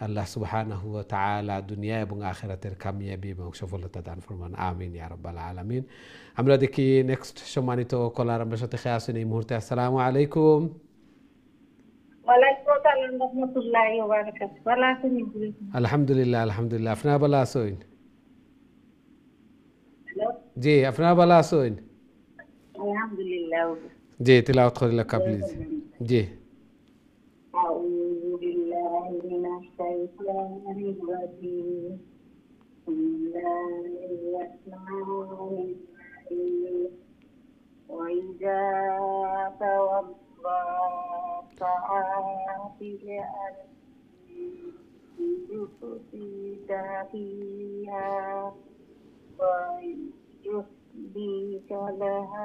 Speaker 1: আল্লাহ সুবহানাহু ওয়া তাআলা দুনিয়া এবং আখিরাতের কামিয়াবি এবং সফলতা দান ফরমান, আমিন ইয়া রাব্বাল আলামিন। আমরা দেখি নেক্সট সম্মানিত কলার আমরা সাথে আছেন এই মুহূর্তে। আসসালামু আলাইকুম।
Speaker 4: ওয়ালাইকুম আসসালাম রাহমাতুল্লাহি ওয়া বারাকাতুহু। ভালো আছেন হুজুর?
Speaker 1: আলহামদুলিল্লাহ, আলহামদুলিল্লাহ। আপনারা ভালো আছেন? জি, আপনারা ভালো আছেন?
Speaker 4: আলহামদুলিল্লাহ।
Speaker 1: জি, তিলাওয়াত করিল প্লিজ। জি।
Speaker 4: أعوذ بالله من الشيطان الرجيم. بسم الله الرحمن الرحيم. وإذا توضأ فعاتل يفسد فيها ويسبك لها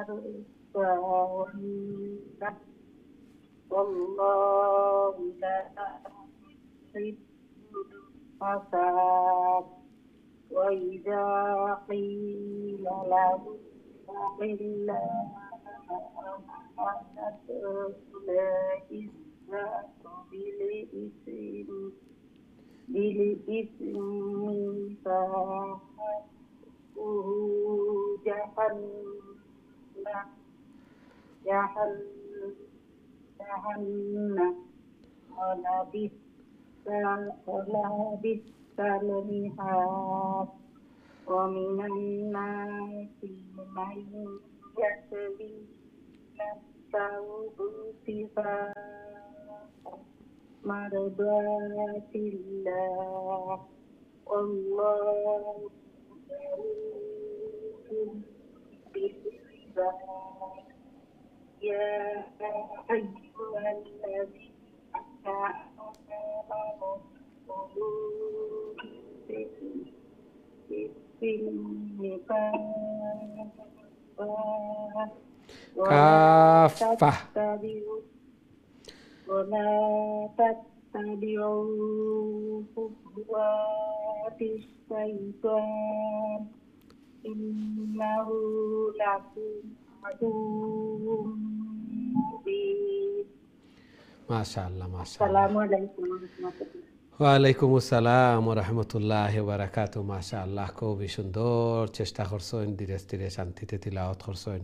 Speaker 4: الصاوية والله لا يحب الفساد. وإذا قيل له اتق الله أخذته العزة بالإثم فحسبه جهنم ولبئس المهاد. ومن الناس من يشري نفسه ابتغاء مرضات الله والله رؤوف بالعباد. يا أيها الذين آمنوا ادخلوا في
Speaker 1: كافة
Speaker 4: ولا تتبعوا خطوات الشيطان إنه لكم عدو مبين.
Speaker 1: ما شاء الله ما شاء الله.
Speaker 4: السلام عليكم ورحمة الله.
Speaker 1: ওয়ালাইকুম আসসালাম রহমতুল্লাহ বারাকাত। মাশাআল্লাহ, খুবই সুন্দর চেষ্টা করছেন, ধীরে ধীরে শান্তিতে তিলাওয়াত করছেন।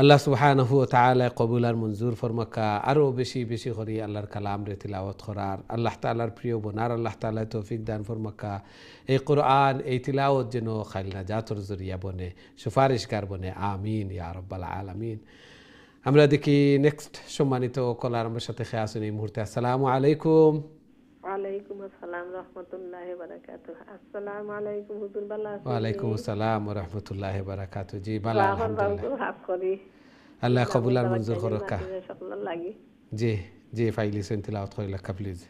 Speaker 1: আল্লাহ সুবহানাহু ওয়া তাআলা কবুল আর মঞ্জুর ফরমাকা। আরও বেশি বেশি করে আল্লাহর কালাম রে তিলাওয়াত করার আল্লাহ তাআলার প্রিয় বোনার আল্লাহ তাআলা তৌফিক দান ফরমাকা। এই কোরআন এই তিলাওয়াত যেন খাইল নাজাতের জরিয়া বনে, সুপারিশগার বনে। আমিন ইয়া রাব্বাল আলামিন। আমরা দেখি নেক্সট সম্মানিত কলার আমার সাথে খেয়ে আসুন এই মুহূর্তে। আসসালামু আলাইকুম।
Speaker 8: ওয়ালাইকুম আসসালাম রহমতুল্লাহি বারাকাতুহু। আসসালামু আলাইকুম হুজুর, ভালো আছেন?
Speaker 1: ওয়ালাইকুম আসসালাম ওয়া রাহমাতুল্লাহি ওয়া বারাকাতুহু। জি ভালো আলহামদুলিল্লাহ।
Speaker 8: হাফ করি
Speaker 1: আল্লাহ কবুল আর মঞ্জুর করুক।
Speaker 8: সকল লাগি।
Speaker 1: জি জি ফাইলি সেন তিলাওয়াত করিলা প্লিজ।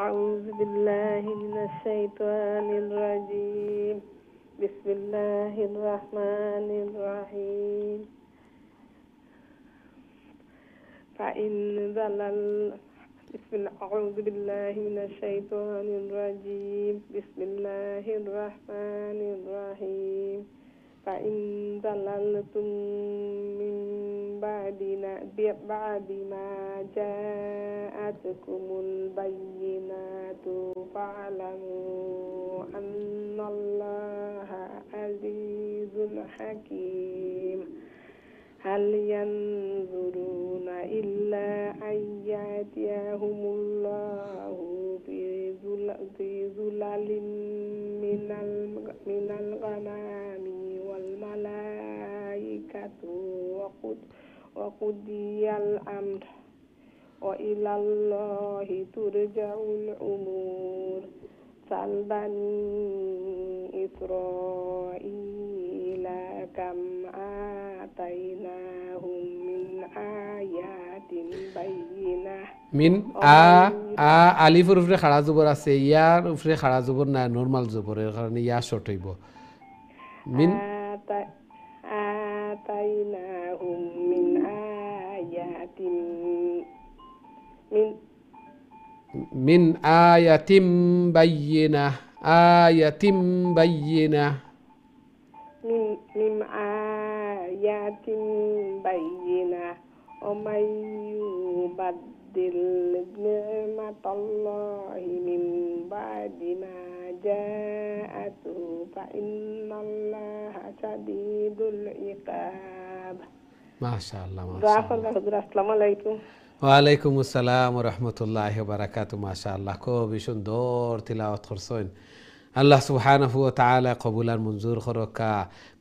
Speaker 8: আউযু বিল্লাহি মিনাশ শাইতানির রাজীম। বিসমিল্লাহির রাহমানির রাহিম। فإن ضلل أعوذ بالله من الشيطان الرجيم. بسم الله الرحمن الرحيم. فإن ضللتم من بعد ما جاءتكم البينات فاعلموا أن الله عزيز حكيم. هل ينظرون إلا أن يأتيهم الله في ظلال من الغمام والملائكة وقضي الأمر وإلى الله ترجع الأمور. سل بني إسرائيل كم آتيناهم من آيات بينة।
Speaker 1: মিন আলিফের উপরে খাড়া জবর আছে, ইয়ার উপরে খাড়া জবর না, নরমাল জবরের কারণে ইয়া শর্ট হইব। মিন
Speaker 8: آتيناهم من آيات
Speaker 1: মিন আয়াতিম বায়্যিনাহ। আয়াতিম বায়্যিনাহ।
Speaker 8: من آيات بينة ومن يبدل نعمة الله من بعد ما جاءته فإن الله شديد العقاب.
Speaker 1: ما شاء الله ما
Speaker 8: دعاء
Speaker 1: شاء الله।
Speaker 8: الله. السلام عليكم।
Speaker 1: ওয়ালাইকুম আসসালাম ওয়া রাহমাতুল্লাহি ওয়া বারাকাতুহু। মাশাআল্লাহ, খুবই সুন্দর তিলাওয়াত করছেন। আল্লাহ সুবহানাহু ওয়া তাআলা কবুল আর মঞ্জুর করুকা।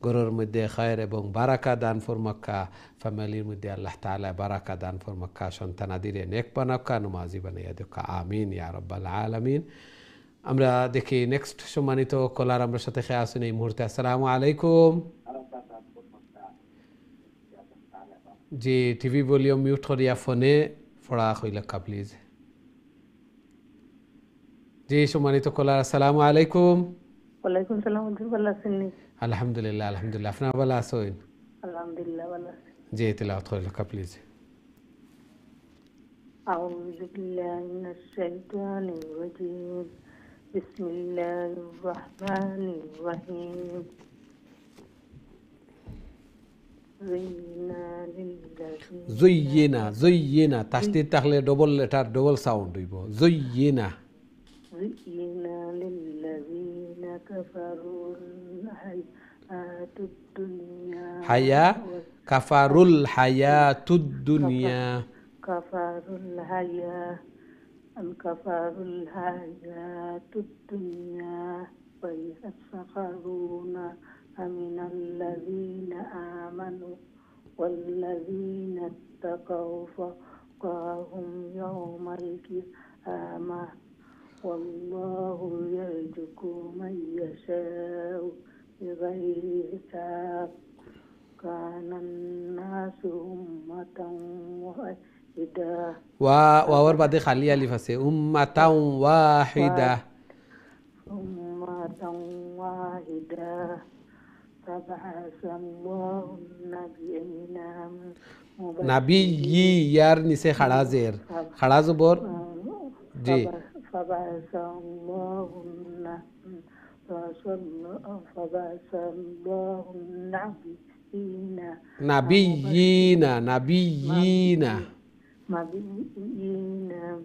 Speaker 1: ঘরের মধ্যে খায়ের এবং বারাকা দান ফরমাক্কা। ফ্যামিলির মধ্যে আল্লাহ তাআলা বারাকা দান ফরমাক্কা। সন্তানাদিরে নেক বানাক্কা, নমাজি বানাইয়া দেক্কা। আমিন ইয়া রাব্বাল আলামিন। আমরা দেখি নেক্সট সম্মানিত কলার আমরা সাথে খেয়ে আসুন এই মুহূর্তে। আসসালামু আলাইকুম। জি টিভি ভলিউম মিউট করিয়া ফোনে পড়া হইলাক্কা প্লিজ। জি সম্মানিত কলার আসসালামু আলাইকুম।
Speaker 4: ওয়ালাইকুম সালাম হুজুর, ভালো আছেন?
Speaker 1: আলহামদুলিল্লাহ আলহামদুলিল্লাহ। আপনার ভালো আছেন?
Speaker 4: আলহামদুলিল্লাহ ভালো আছি।
Speaker 1: জি তিলাওয়াত করিলাক্কা প্লিজ।
Speaker 4: আউযু বিল্লাহি মিনাশ শাইতানির রাজীম। বিসমিল্লাহির রাহমানির রাহিম।
Speaker 1: জুইয়িনা জুইয়িনা তাসদীদ থাকলে ডবল লেটার ডবল সাউন্ড হইব। জুইয়িনা
Speaker 4: زين للذين كفروا الحياة الدنيا
Speaker 1: হায়া কাফারুল হায়াতুদ দুনিয়া।
Speaker 4: كفر الحياة الدنيا ويسخرون من الذين آمنوا والذين اتقوا فوقاهم يوم القيامة والله يرزق من يشاء بغير حساب. كان الناس أمة واحدة
Speaker 1: ওয়াওয়ার বাদে খালি আলিফ আছে। উম্মাতাও ওয়াহিদা।
Speaker 4: أمة واحدا فبعث الله النبيين
Speaker 1: নাবি ইয়ার নিচে খাড়া জের খাড়া জবর জি
Speaker 4: فبعث الله فبعث الله النبيين
Speaker 1: নাবিয়িনা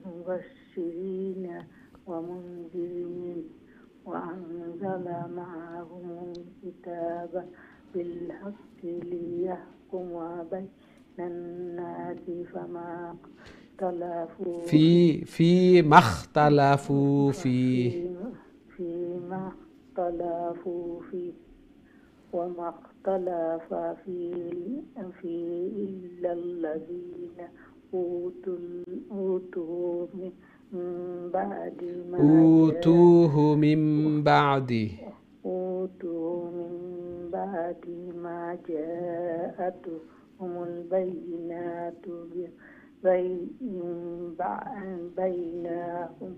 Speaker 4: مبشرين ومنذرين وأنزل معهم الكتاب بالحق ليحكم بين الناس فيما اختلفوا فيه وما اختلف فيه إلا الذين أوتوه من بعد ما جاءتهم البينات بينهم.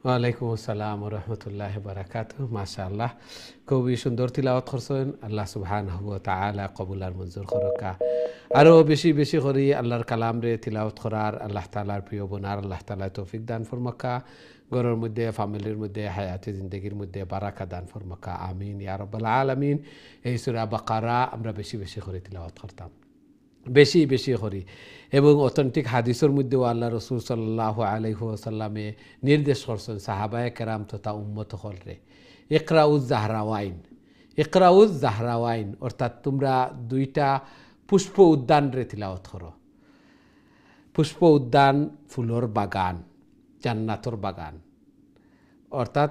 Speaker 1: ওয়ালাইকুম আসসালাম ওয়া রাহমাতুল্লাহি ওয়া বারাকাতুহু মাশাআল্লাহ খুবই সুন্দর তিলাওয়াত করছেন আল্লাহ সুবহানাহু ওয়া তাআলা কবুল আর মঞ্জুর করুকা আরো বেশি বেশি করে আল্লাহর কালাম রে তিলাওয়াত করার আল্লাহ তাআলার প্রিয় বনার আল্লাহ তাআলা তৌফিক দান ফরমাকা ঘরের মধ্যে ফ্যামিলির মধ্যে হায়াতে জিন্দেগির মধ্যে বারাকা দান ফরমাকা আমিন ইয়া রাব্বাল আলামিন এই সূরা বাকারা আমরা বেশি বেশি করে তিলাওয়াত করতাম বেশি বেশি করি এবং অথেন্টিক হাদিসের মধ্যেও আল্লাহ রসুল সাল্লাল্লাহু আলাইহি ওয়াসাল্লামে নির্দেশ করছেন সাহাবায়ে কেরাম তথা উম্মত হলরে ইকরাউজ জাহরাওয়াইন অর্থাৎ তোমরা দুইটা পুষ্প উদ্যান রে তিলাওয়াত করো পুষ্প উদ্যান ফুলর বাগান জান্নাতর বাগান অর্থাৎ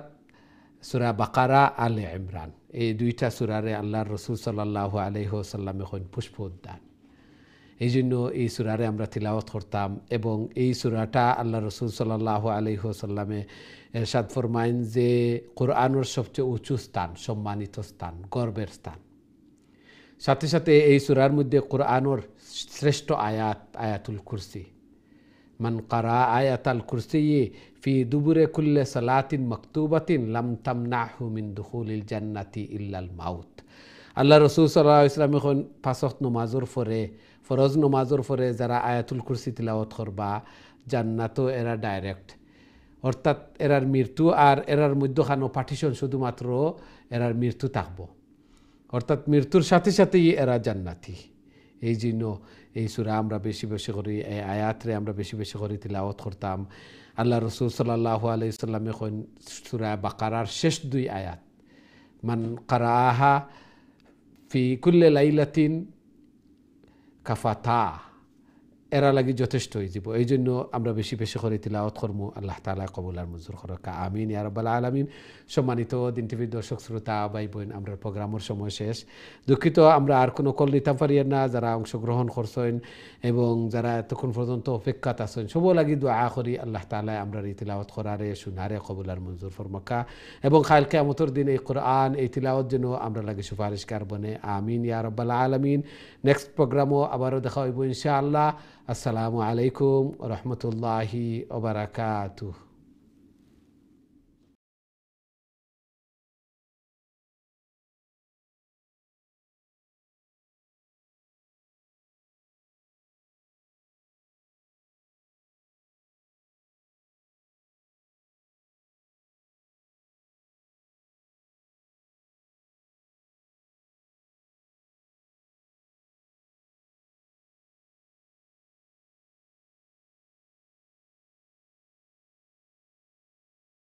Speaker 1: সূরা বাকারা আলে ইমরান এই দুইটা সূরারে আল্লাহর রসুল সাল্লাল্লাহু আলাইহি ওয়াসাল্লামে কইন পুষ্প উদ্যান এই জন্য এই সূরারে আমরা তিলাওয়াত করতাম এবং এই সূরাটা আল্লাহ রসুল সাল্লাল্লাহু আলাইহি ওয়াসাল্লামে ইরশাদ ফরমাইন যে কোরআনের সবচেয়ে উঁচু স্থান সম্মানিত স্থান গর্বের স্থান সাথে সাথে এই সূরার মধ্যে কোরআনের শ্রেষ্ঠ আয়াতুল কুরসি মান কারা আয়াতাল কুরসি ফি দুবুরে কুল্লে সালাতিন মাকতুবাতিন লাম তামনাহু মিন দুখুলিল জান্নাতি ইল্লাল মাউত আল্লাহ রসুল সাল্লাল্লাহু আলাইহি ওয়াসাল্লাম এখন পাঁচ ওয়াক্ত নামাজের পরে ফরজ নামাজের পরে যারা আয়াতুল কুরসি তিলাওয়াত করবা জান্নাতও এরা ডাইরেক্ট অর্থাৎ এরার মৃত্যু আর এরার মধ্যখানো পার্টিশন শুধুমাত্র এরার মৃত্যু থাকব অর্থাৎ মৃত্যুর সাথে সাথেই এরা জান্নাতি এই জন্য এই সূরা আমরা বেশি বেশি করে এই আয়াতরে আমরা বেশি বেশি করে তিলাওয়াত করতাম আল্লাহ রসুল সাল্লাল্লাহু আলাইহি ওয়াসাল্লাম এখন সূরা বাকারার শেষ দুই আয়াত মান কারাআহা ফি কুল্লি লাইলাতিন কাফাতা এরা লাগি যথেষ্ট হয়ে যাব এই জন্য আমরা বেশি বেশি করে তিলাওয়াত করব আল্লাহ তাআলা কবুল আর মঞ্জুর করুক আমিন ইয়া রাব্বাল আলামিন সম্মানিত দিন টিভির দর্শক শ্রোতা ভাই বোন আমরা প্রোগ্রামের সময় শেষ দুঃখিত আমরা আর কোনো কল নিতাম পারি না যারা অংশগ্রহণ করছেন এবং যারা এতক্ষণ পর্যন্ত অপেক্ষাত আছেন সব লাগি দোয়া করি আল্লাহ তাআলা আমরা এই তিলাওয়াত করারে শুনারে কবুল আর মঞ্জুর ফরমাকা এবং কাল কিয়ামতের দিন এই কোরআন এই তিলাওয়াত যেন আমরা লাগি সুপারিশকার বনে আমিন ইয়া রাব্বাল আলামিন নেক্সট প্রোগ্রামও আবারও দেখা হইব ইনশাআল্লাহ আসসালামু আলাইকুম ওয়া রাহমাতুল্লাহি ওয়া বারাকাতুহু।